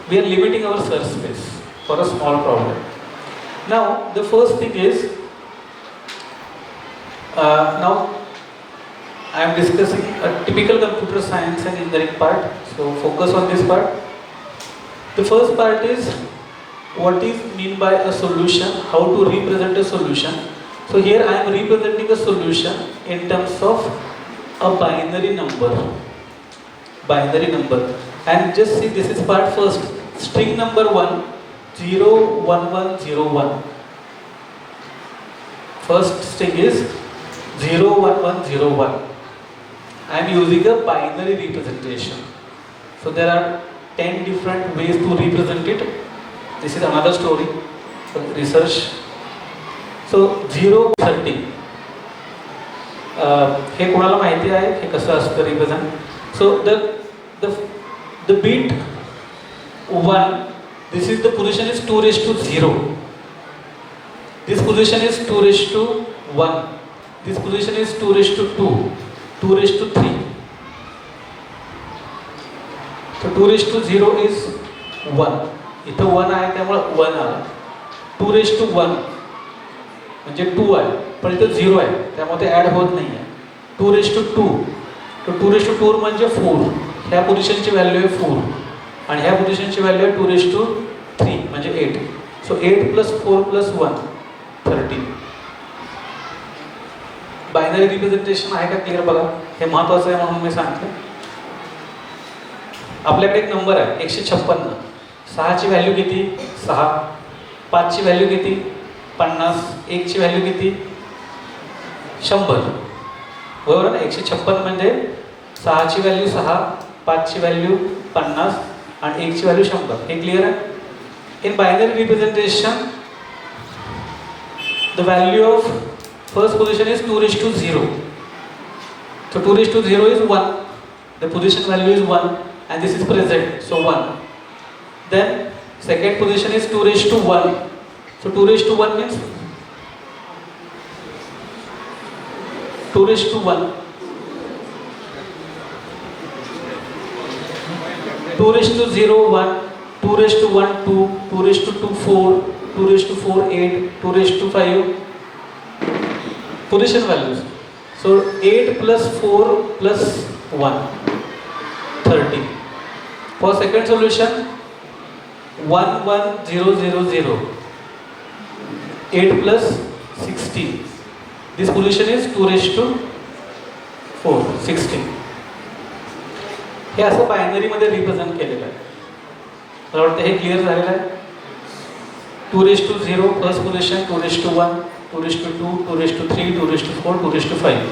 we are limiting our search space for a small problem. Now, the first thing is, now I am discussing a typical computer science and engineering part. So focus on this part. The first part is what is mean by a solution, how to represent a solution. So here I am representing a solution in terms of a binary number. Binary number. And just see, this is part first. String number 1, 0, 1, 1, 0, 1. First string is 0, 1, 1, 0, 1. I am using a binary representation. So there are 10 different ways to represent it. This is another story, research. So 0, 30. हे कोणाला माहिती आहे हे कसं असतं represent. So the bit 1, this is the position is 2 raised to 0. This position is 2 raised to 1. This position is 2 raised to 2. 2 raised to 3. So 2 raised to 0 is 1. इथं 1 आहे त्यामुळे 1 आला. 2 raised to 1 म्हणजे 2 आहे पण इथं 0 आहे त्यामुळे ते ॲड होत नाही आहे. 2 raised to 2. तो 2 raised to 2 म्हणजे 4. ह्या पोझिशनची व्हॅल्यू आहे 4 आणि ह्या पोझिशनची व्हॅल्यू आहे 2 raised to 3 म्हणजे 8. सो 8 + 4 + 1 13. बायनरी रिप्रेझेंटेशन आहे का क्लिअर बघा. हे महत्त्वाचं आहे म्हणून मी सांगतो. आपल्याकडे एक नंबर आहे 156. 6 ची व्हॅल्यू किती? 6. 5 ची व्हॅल्यू किती? 50. 1 ची व्हॅल्यू किती? 100. बरोबर ना. 156 म्हणजे 6 ची व्हॅल्यू 6, 5 ची व्हॅल्यू 50 आणि 1 ची व्हॅल्यू 100. हे क्लिअर आहे. In binary representation the value of first position is 2 raised to 0. So 2 raised to 0 is 1. The position value is 1 and this is present, so 1. Then second position is 2 raised to 1. So 2 raised to 1 means 2 raised to 1. 2 raised to 0 1, 2 raised to 1 2, 2 raised to 2 4, 2 raised to 4 8, 2 raised to 5 position values. So 8 plus 4 plus 1 30. For second solution 1 1 0 0 0, 8 plus 16. This position is 2 raised to 4 16. हे असं binary मध्ये represent केलेलं आहे. मला वाटतं हे clear झालेलं आहे. 2 raised to 0 first position, 2 raised to 1, 2 raised to 2, 2 raised to 3, 2 raised to 4, 2 raised to 5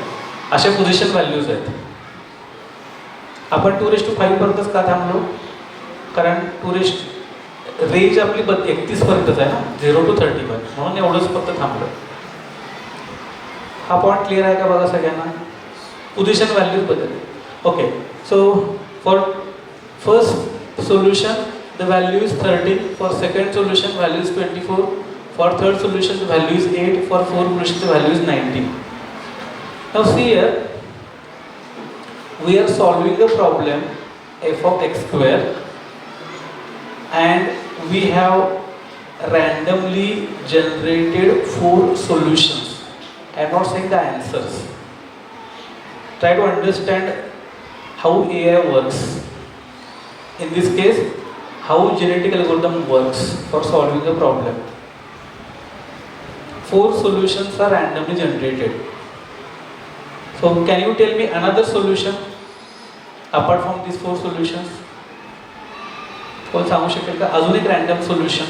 अशा position values आहेत. आपण 2 raised to 5 पर्यंतच का थांबलो? कारण 2 raised रेंज आपली 31 पर्यंतच आहे ना, 0 to 31, म्हणून एवढंच फक्त थांबलं. हा पॉईंट क्लिअर आहे का बघा सगळ्यांना? पोझिशन व्हॅल्यूज बदलले. Okay, so for first solution the value is 13, for second solution value is 24, for third solution the value is 8, for fourth solution the value is 19. Now see here, we are solving a problem f of x square and we have randomly generated 4 solutions. I am not saying the answers. Try to understand how AI works. In this case, how genetic algorithm works for solving a problem. 4 solutions are randomly generated. So can you tell me another solution apart from these 4 solutions? कोण सांगू शकेल का अजून एक random solution?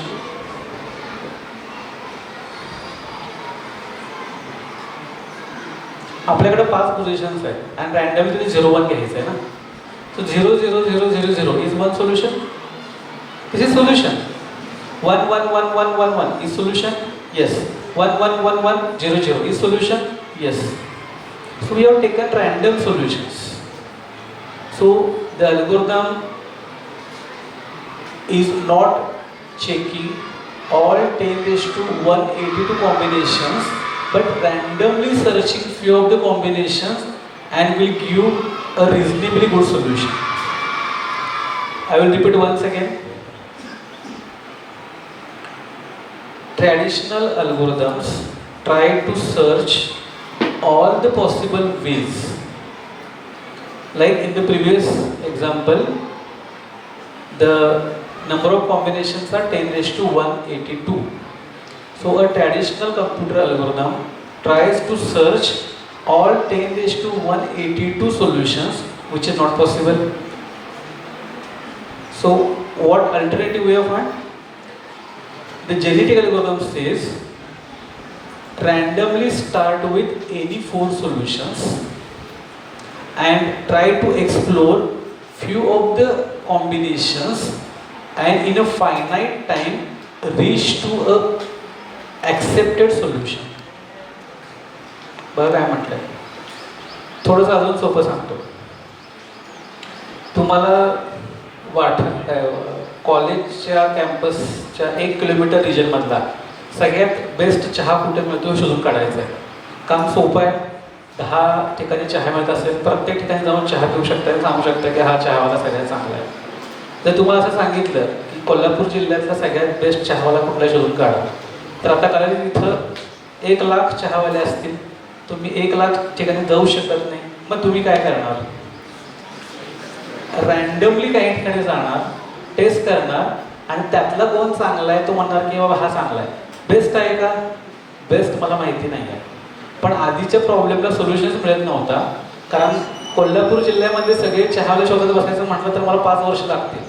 आपल्याकडे 5 positions आहेत आणि randomly 0 1 घ्यायचं आहे ना. So 0 0 0 0 0 is one solution. This is solution. 1 1 1 1 1 1 is solution. Yes. 1 1 1 1 0 0 is solution. Yes. So we have taken random solutions. So the algorithm is not checking all 10 raised to 182 combinations, but randomly searching few of the combinations and will give a reasonably good solution. I will repeat once again. Traditional algorithms try to search all the possible ways. Like in the previous example, the number of combinations are 10 raised to 182. So a traditional computer algorithm tries to search all 10 raised to 182 solutions, which is not possible. So what alternative we have found? The genetic algorithm says randomly start with any 4 solutions and try to explore few of the combinations and in a finite time reach to a accepted solution. बघा काय म्हटलंय, थोडंसं अजून सोपं सांगतो तुम्हाला. कॉलेजच्या कॅम्पसच्या 1 kilometre रिजनमधला सगळ्यात बेस्ट चहा कुठे मिळतो शोधून काढायचं आहे. काम सोपं आहे. 10 ठिकाणी चहा मिळत असेल, प्रत्येक ठिकाणी जाऊन चहा पिऊ शकता, सांगू शकता की हा चहावाला सगळ्यात चांगला आहे. जर तुम्हाला असं सांगितलं की कोल्हापूर जिल्ह्यातला सगळ्यात बेस्ट चहावाला कुठला शोधून काढा, तर आता कदाचित इथं 1 लाख चहावाले असतील, तुम्ही 1 लाख ठिकाणी जाऊ शकत नाही. मग तुम्ही काय करणार? रॅन्डमली काही ठिकाणी जाणार, टेस्ट करणार आणि त्यातला कोण चांगला आहे तो म्हणणार की बाबा हा चांगला आहे. बेस्ट आहे का? बेस्ट मला माहिती नाही आहे. पण आधीच्या प्रॉब्लेमला सोल्युशन्स मिळत नव्हता, कारण कोल्हापूर जिल्ह्यामध्ये सगळे चहावाले शोधत बसायचं म्हटलं तर मला 5 वर्ष लागतील.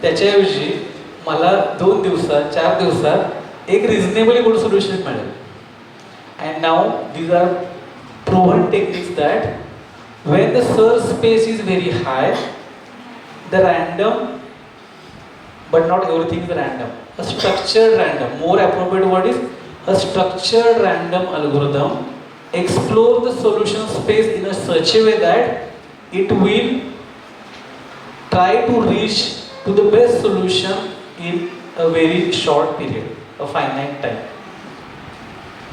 त्याच्याऐवजी मला 2 दिवसात 4 दिवसात एक रिझनेबली गुड सोल्युशन मिळेल. And now these are proven techniques that when the search space is very high, the random, but not everything is random, a structured random, more appropriate word is a structured random algorithm explore the solution space in a such a way that it will try to reach to the best solution in a very short period, a finite time.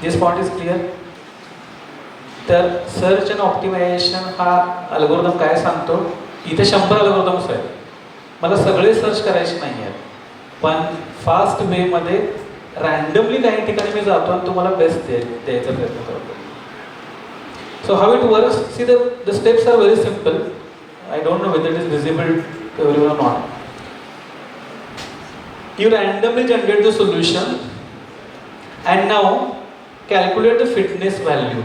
This point is clear? तर search and optimisation हा algorithm काय सांगतो? इथे 100 algorithms आहेत, मला सगळे search करायचे नाही आहेत, पण फास्ट वेमध्ये रॅन्डमली काही ठिकाणी मी जातो आणि तुम्हाला बेस्ट द्यायचा प्रयत्न करतो. So how it works, see the steps are very simple. I don't know whether it is visible to everyone or not. You randomly generate the solution and now calculate the fitness value.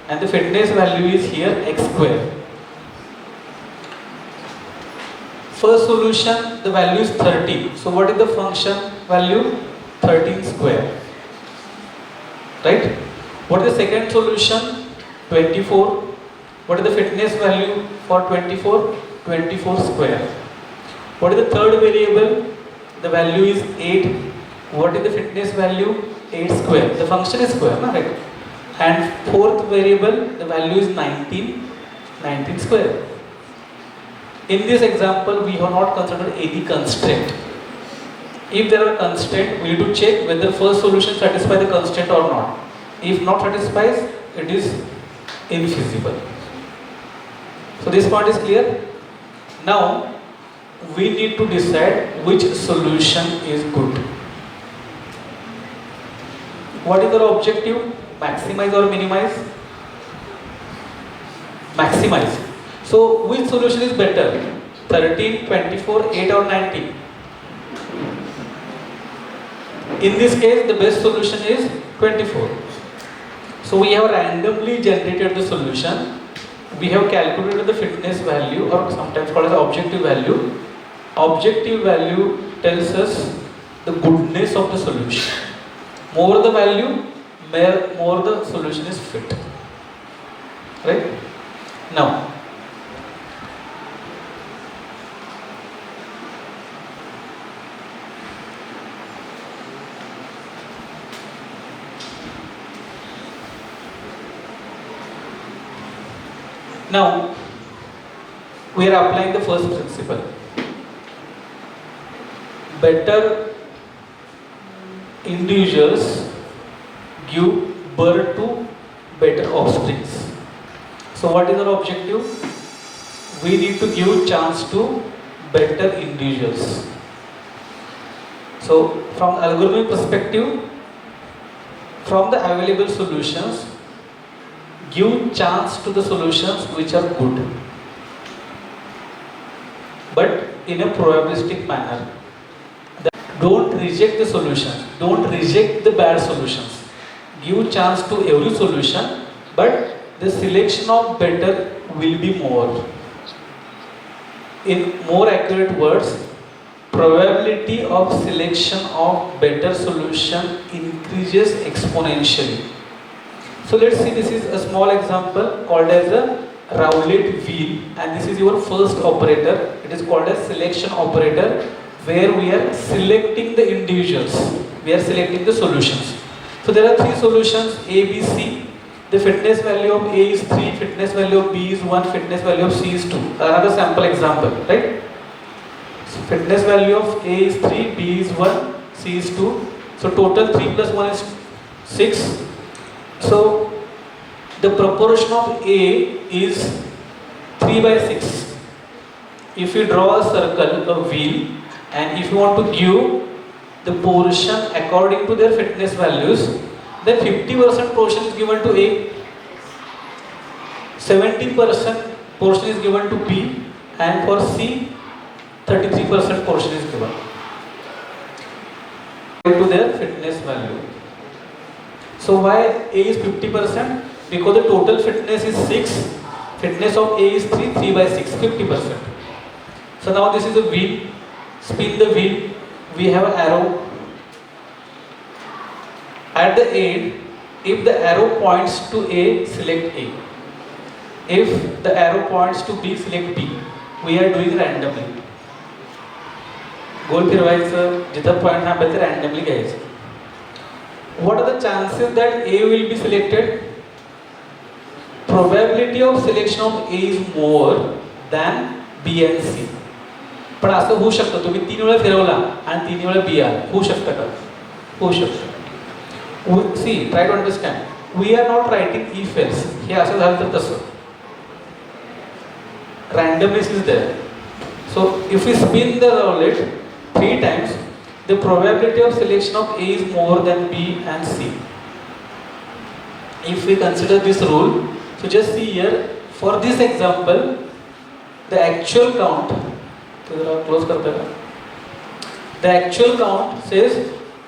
And the fitness value is here x square. First solution, the value is 30. So what is the function value? 13 square. Right? What is the second solution? 24. What is the fitness value for 24? 24 square. What is the third variable? The value is 8. What is the fitness value? 8 square. The function is square, no? Right? And fourth variable, the value is 19. 19 square. In this example, we have not considered any constraint. If there are constraints, we need to check whether first solution satisfies the constraint or not. If not satisfies, it is infeasible. So this point is clear. Now, we need to decide which solution is good. What is our objective? Maximize or minimize? Maximize. So, which solution is better? 13, 24, 8 or 19? In this case, the best solution is 24. So, we have randomly generated the solution. We have calculated the fitness value, or sometimes called as objective value. Objective value tells us the goodness of the solution. More the value, more the solution is fit. Right? Now, we are applying the first principle. Better individuals give birth to better offspring. So what is our objective? We need to give chance to better individuals. So from algorithmic perspective, from the available solutions, give chance to the solutions which are good, but in a probabilistic manner. Don't reject the solutions, don't reject the bad solutions. Give chance to every solution, but the selection of better will be more. In more accurate words, probability of selection of better solution increases exponentially. So let's see, this is a small example called as a Rowlett wheel, and this is your first operator. It is called as selection operator, where we are selecting the individuals, we are selecting the solutions. So there are three solutions, A, B, C. The fitness value of A is 3, fitness value of B is 1, fitness value of C is 2. Another sample example, right? So fitness value of A is 3, B is 1, C is 2. So total 3 plus 1 is 6. So the proportion of A is 3 by 6. If you draw a circle, a wheel, and if you want to give the portion according to their fitness values, then 50% portion is given to A, 70% portion is given to B, and for C, 33% portion is given to their fitness value. So why A is 50%? Because the total fitness is 6, fitness of A is 3 by 6, 50%. So now this is a wheel, spin the wheel, we have an arrow. At the end, if the arrow points to A, select A. If the arrow points to B, select B. We are doing randomly. गोल फिरवायचं, जिथं point थांबेल ते randomly घ्यायचं. What are the chances that A will be selected? Probability of selection of A is more than B and C. पण असं होऊ शकतं, तुम्ही 3 वेळा फिरवला आणि 3 वेळा B आला. होऊ शकतं का? होऊ शकतं. See, try to understand. We are not writing if else. हे असं झालं तर तसं. Randomness is there. So if we spin the roulette 3 times, the probability of selection of A is more than B and C. If we consider this rule, so just see here, for this example, the actual count, the actual count says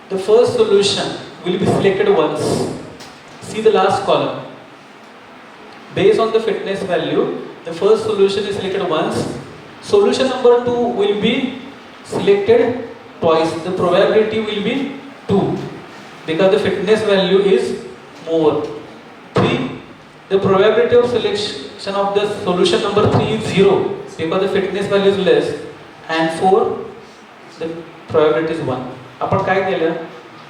the first solution will be selected once. See the last column. Based on the fitness value, the first solution is selected once. Solution number 2 will be selected twice. The probability will be 2 because the fitness value is more. 3, the probability of selection of the solution number 3 is 0 because the fitness value is less. And 4, the probability is 1. आपण काय केलं,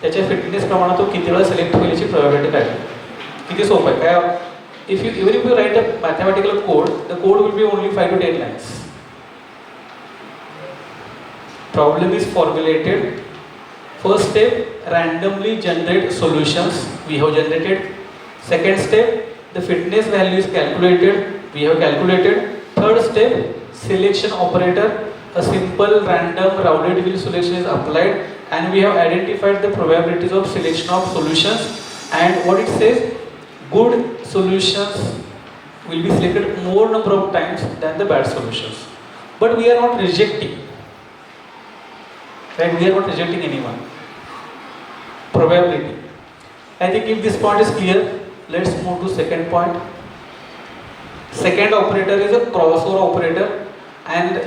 त्याच्या fitness प्रमाणे तो किती वेळा select होईल याची प्रोबॅबिलिटी काढली. किती सोपं आहे काय. If you even if you right a mathematical code, the code will be only 5 to 10 lines. Problem is formulated. First step, randomly generate solutions. We have generated. Second step, the fitness value is calculated. We have calculated. Third step, selection operator. A simple random rounded wheel selection is applied, and we have identified the probabilities of selection of solutions. And what it says, good solutions will be selected more number of times than the bad solutions. But we are not rejecting. Right? We are not rejecting anyone. Probability. I think if this point is clear, let's move to second point. Second operator is a crossover operator, and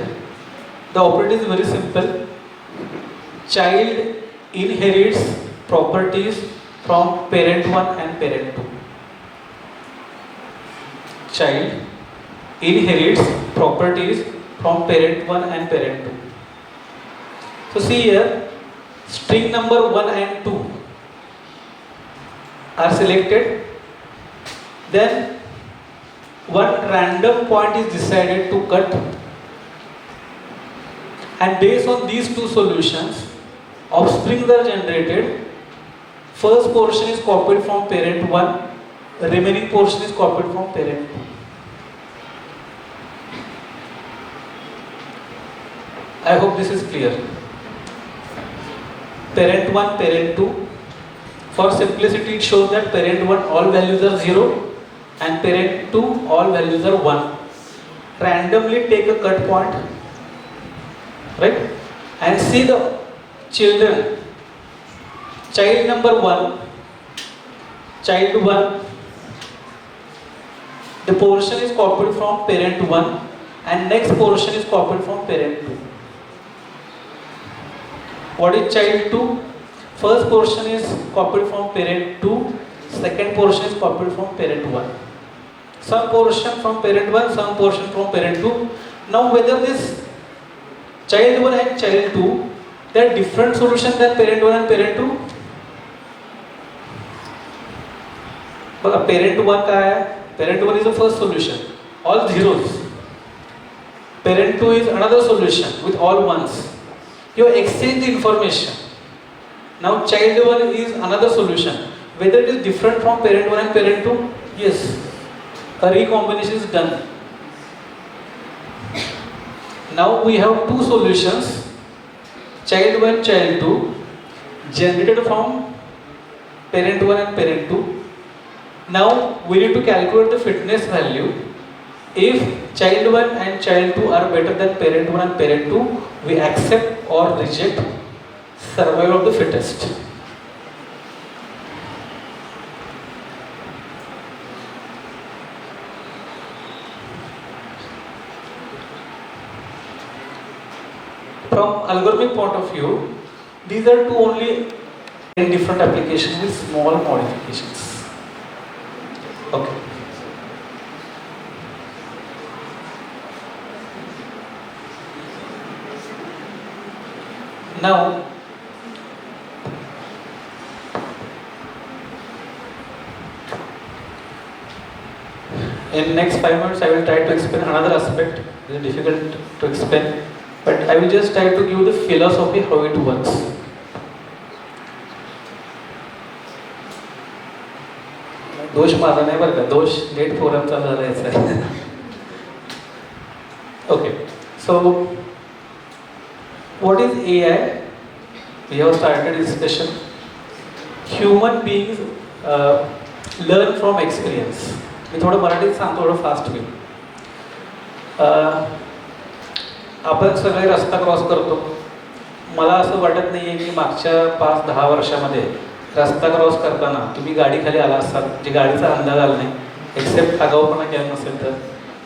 the operator is very simple. Child inherits properties from parent 1 and parent 2. Child inherits properties from parent 1 and parent 2. So see here, string number 1 and 2 are selected. Then one random point is decided to cut, and based on these two solutions, offsprings are generated. First portion is copied from parent 1, the remaining portion is copied from parent 2. I hope this is clear. Parent 1, parent 2. For simplicity, it shows that parent 1 all values are 0 and parent 2 all values are 1. Randomly take a cut point, right? And see the children. Child number 1, child 1, the portion is copied from parent 1 and next portion is copied from parent 2. What is child 2? First portion is copied from parent 2, second portion is copied from parent 1. Some portion from parent 1, some portion from parent 2. Now whether this child 1 and child 2, they are different solutions than parent 1 and parent 2. But parent 1 का है? Parent 1 is the first solution, all zeros. Parent 2 is another solution with all ones. You exchange the information. Now child 1 is another solution. Whether it is different from parent 1 and parent 2, yes, a recombination is done. Now we have two solutions, child 1, child 2, generated from parent 1 and parent 2. Now we need to calculate the fitness value. If child 1 and child 2 are better than parent 1 and parent 2, we accept or reject survival of the fittest. From algorithmic point of view, these are two only in different applications with small modifications. Okay. Now, in next 5 minutes, I will try to explain another aspect. It is difficult to explain, but I will just try to give the philosophy how it works. दोष माझा नाही बरं का, दोष net forum चालू झाला याचा आहे. Okay, so what is AI? We have started discussion. Human beings learn from experience. मी थोडं मराठीत सांगतो, थोडं फास्ट होईल. आपण सगळे रस्ता क्रॉस करतो. मला असं वाटत नाही आहे की मागच्या 5-10 वर्षामध्ये रस्ता क्रॉस करताना तुम्ही गाडी खाली आला असाल, जे गाडीचा अंदाज आला नाही, एक्सेप्ट आगाऊपणा केला नसेल तर.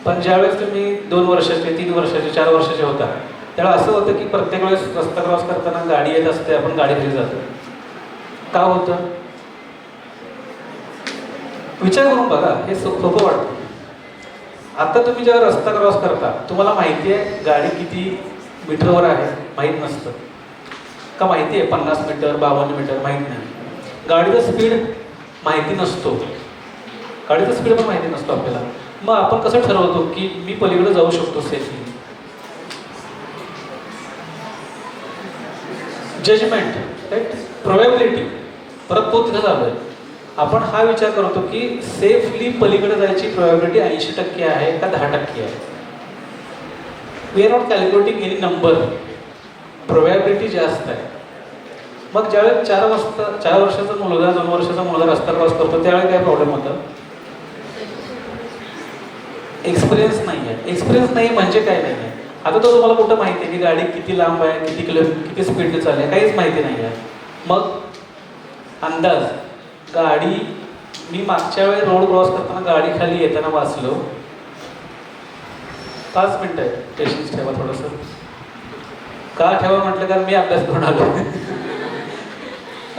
पण ज्यावेळेस तुम्ही 2 वर्षाचे, 3 वर्षाचे, 4 वर्षाचे होता, त्यावेळेला असं होतं की प्रत्येक वेळेस रस्ता क्रॉस करताना गाडी येत असते, आपण गाडी खाली जातो. का होतं? विचार करून बघा, हे सोपं वाटतं. आता तुम्ही जेव्हा रस्ता क्रॉस करता, तुम्हाला माहिती आहे गाडी किती मीटरवर आहे? माहीत नसतं. का माहिती आहे 50 मीटर 52 मीटर? माहीत नाही. गाडीचा स्पीड माहिती नसतो. गाडीचा स्पीड पण माहिती नसतो आपल्याला. मग आपण कसं ठरवतो की मी पलीकडे जाऊ शकतो सेफली? Judgement, right? प्रोबॅबिलिटी. परत तो तिथं झालोय. आपण हा विचार करतो की सेफली पलीकडे जायची प्रोबॅबिलिटी 80% आहे का 10% आहे. We are not calculating any number. Probability जास्त आहे. मग ज्यावेळेस 4 वर्षाचा मुलगा 2 वर्षाचा मुलगा रस्ता क्रॉस करतो त्यावेळेस काय प्रॉब्लेम होतं? एक्सपिरियन्स नाही आहे. एक्सपिरियन्स नाही म्हणजे काय नाही आहे? आता तो तुम्हाला कुठं माहिती आहे की गाडी किती लांब आहे, किती स्पीडने चालली, काहीच माहिती नाही आहे. मग अंदाज. गाडी, मी मागच्या वेळी रोड क्रॉस करताना गाडी खाली येताना वाचलो. 5 मिनिटं आहे, पेशन्स ठेवा थोडंसं. का ठेवा म्हटलं? कारण मी अभ्यास करून आलो.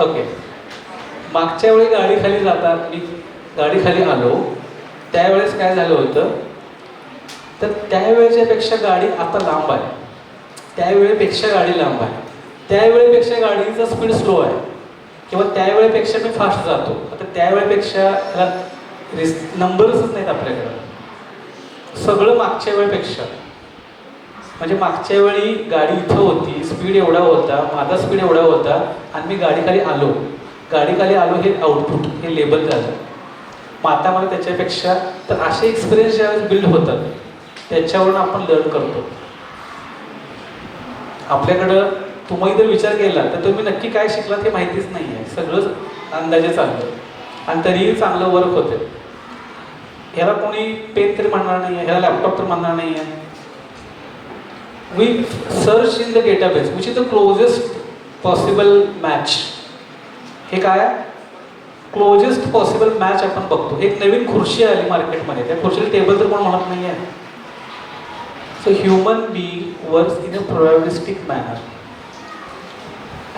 ओके. मागच्या वेळी गाडी खाली जातात, मी गाडी खाली आलो त्यावेळेस काय झालं होतं? तर त्यावेळेच्या पेक्षा गाडी आता लांब आहे. त्यावेळेपेक्षा गाडी लांब आहे. त्यावेळेपेक्षा गाडीचा स्पीड स्लो आहे किंवा त्यावेळेपेक्षा मी फास्ट जातो. आता त्यावेळेपेक्षा ह्याला नंबरच नाहीत आपल्याकडं. सगळं मागच्या वेळेपेक्षा. म्हणजे मागच्या वेळी गाडी इथं होती, स्पीड एवढा होता, माझा स्पीड एवढा होता आणि मी गाडीखाली आलो. गाडीखाली आलो हे आउटपुट, हे लेबल झालं. मग आता मला त्याच्यापेक्षा, तर असे एक्सपिरियन्स ज्यावेळेस बिल्ड होतात त्याच्यावरून आपण लर्न करतो. आपल्याकडं तुम्ही जर विचार केला तर तुम्ही नक्की काय शिकलात हे माहितीच नाही आहे. सगळंच अंदाजे चाललं आणि तरीही चांगलं वर्क होतं. ह्याला कोणी पेन तरी म्हणणार नाही आहे, ह्याला लॅपटॉप तर म्हणणार नाही आहे. We search in the database which is the closest possible match. हे काय? क्लोजेस्ट पॉसिबल मॅच आपण बघतो. एक नवीन खुर्ची आली मार्केटमध्ये, त्या खुर्चीला टेबल तर कोण म्हणत नाही आहे. So human being works in a probabilistic manner.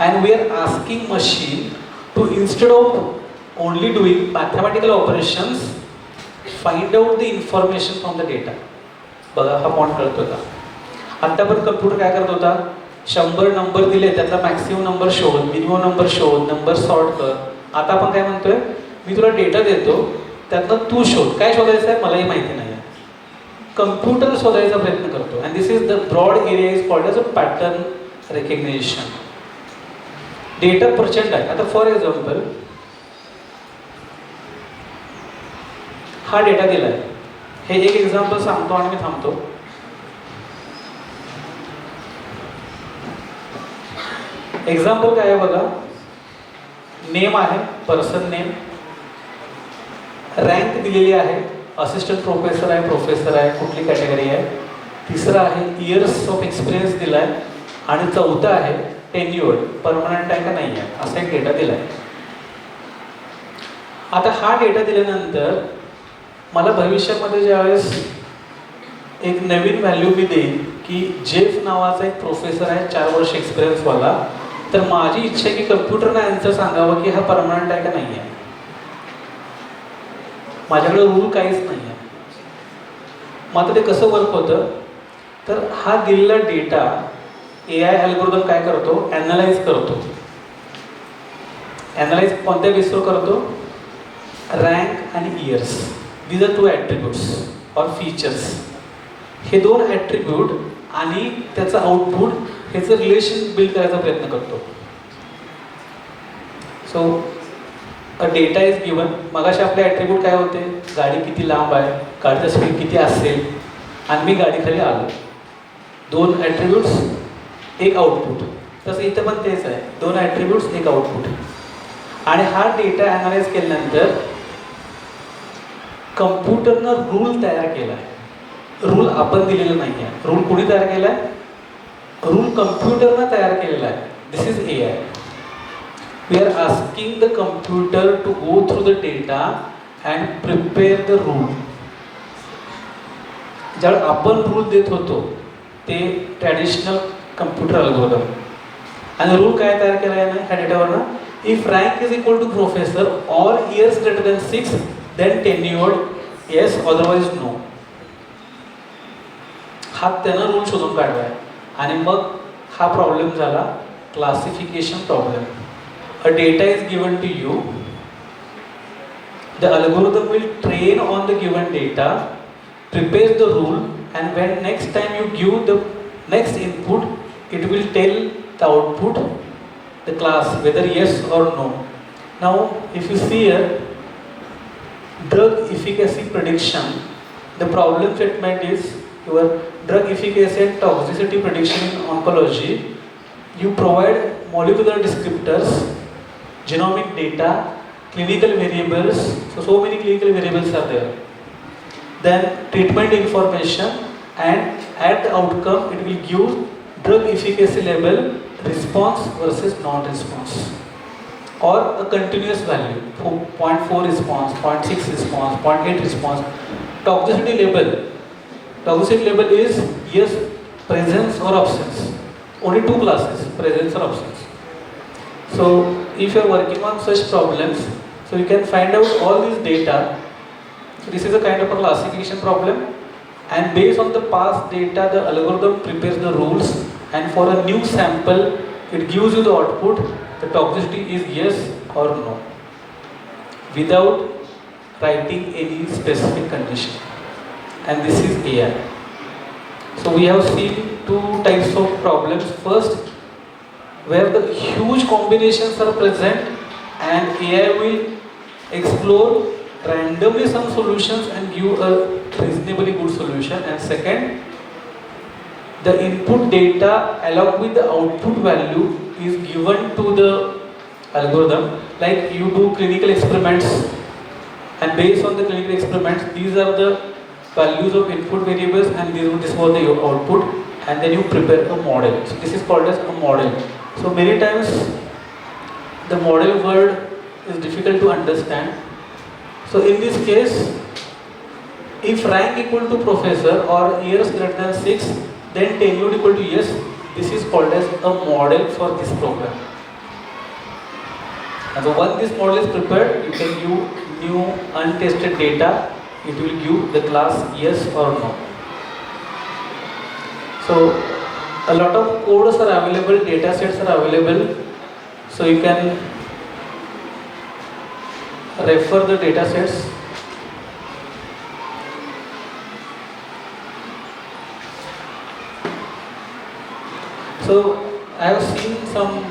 And we are asking machine to, instead of only doing mathematical operations, find out the information from the data. बघा हा पॉइंट कळतो का? आता पण कम्प्युटर काय करत होता? 100 नंबर दिले, त्यातला मॅक्सिमम नंबर शोध, मिनिमम नंबर शोध, नंबर सॉर्ट कर. आता आपण काय म्हणतोय? मी तुला डेटा देतो, त्यातनं तू शोध. काय शोधायचं आहे मलाही माहिती नाही आहे. कम्प्युटर शोधायचा प्रयत्न करतो. And this is the broad area is called as a pattern recognition. Data प्रचंड आहे. आता फॉर एक्झाम्पल हा डेटा दिला आहे. हे एक एक्झाम्पल सांगतो आणि मी थांबतो. एक्झाम्पल काय आहे बघा. नेम आहे, पर्सन नेम. रँक दिलेली आहे, असिस्टंट प्रोफेसर आहे, प्रोफेसर आहे, कुठली कॅटेगरी आहे. तिसरं आहे इयर्स ऑफ एक्सपिरियन्स दिला आहे. आणि चौथं आहे टेन्युअर्ड, परमनंट आहे का नाही आहे, असा एक डेटा दिला आहे. आता हा डेटा दिल्यानंतर मला भविष्यामध्ये ज्यावेळेस एक नवीन व्हॅल्यू मी देईन की जेफ नावाचा एक प्रोफेसर आहे 4 वर्ष एक्सपिरियन्सवाला, तर माझी इच्छा आहे की कम्प्युटरनं आन्सर सांगावं की हा परमनंट आहे का नाही आहे. माझ्याकडे रूल काहीच नाही आहे. मग आता ते कसं वर्क होतं? तर हा दिलेला डेटा AI अल्गोरिदम काय करतो? ॲनालाइज करतो. ॲनालाइज कोणत्या बेसवर करतो? रँक आणि years. These are 2 attributes or features. हे 2 ॲट्रिब्यूट आणि त्याचं आउटपुट ह्याचं रिलेशन बिल्ड करायचा प्रयत्न करतो. So a data is given. मगाशी आपले ॲट्रिब्यूट काय होते? गाडी किती लांब आहे, गाडीचा स्पीड किती असेल, आणि मी गाडीखाली आलो. 2 ॲट्रिब्यूट्स, एक आउटपुट. तसं इथं पण तेच आहे, 2 ॲट्रिब्यूट्स, एक आउटपुट. आणि हा डेटा ॲनालाइज केल्यानंतर कम्प्युटरनं रूल तयार केला आहे. रूल आपण दिलेला नाही आहे. रूल कोणी तयार केला आहे? रूल कम्प्युटरनं तयार केलेला आहे. This is AI. We are asking the computer to go through the data and prepare the rule. ज्यावेळेस आपण रूल देत होतो ते ट्रॅडिशनल कम्प्युटर अल्गोरिदम, आणि रूल काय तयार केला आहे ना ह्या डेटावरनं? If rank is equal to professor or years greater than 6, then tenured, yes, otherwise no. हा त्यानं रूल शोधून काढला आहे आणि मग हा प्रॉब्लेम झाला classification problem. A data is given to you, the algorithm will train on the given data, prepares the rule, and when next time you give the next input, it will tell the output, the class, whether yes or no. Now if you see here, drug efficacy prediction, the problem statement is your drug efficacy and toxicity prediction in oncology. You provide molecular descriptors, genomic data, clinical variables, so many clinical variables are there. Then treatment information, and at the outcome it will give drug efficacy level, response versus non-response, or a continuous value, 0.4 response, 0.6 response, 0.8 response. Toxicity level is yes, presence or absence. Only two classes, presence or absence. So if you are working on such problems, so you can find out all these data. So this is a kind of a classification problem, and based on the past data the algorithm prepares the rules, and for a new sample it gives you the output, the toxicity is yes or no, without writing any specific condition. And this is AI. So we have seen two types of problems. First, where the huge combinations are present and AI will explore randomly some solutions and give a reasonably good solution. And second, the input data along with the output value is given to the algorithm. Like you do clinical experiments, and based on the clinical experiments, these are the values of input variables, and this was the output, and then you prepare a model. So this is called as a model. So many times the model word is difficult to understand. So in this case, if rank equal to professor or years greater than 6, then tenured equal to yes. This is called as a model for this program. And so once this model is prepared, you can give new untested data. It will give the class yes or no. So a lot of codes are available, data sets are available. So you can refer the data sets. So I have seen some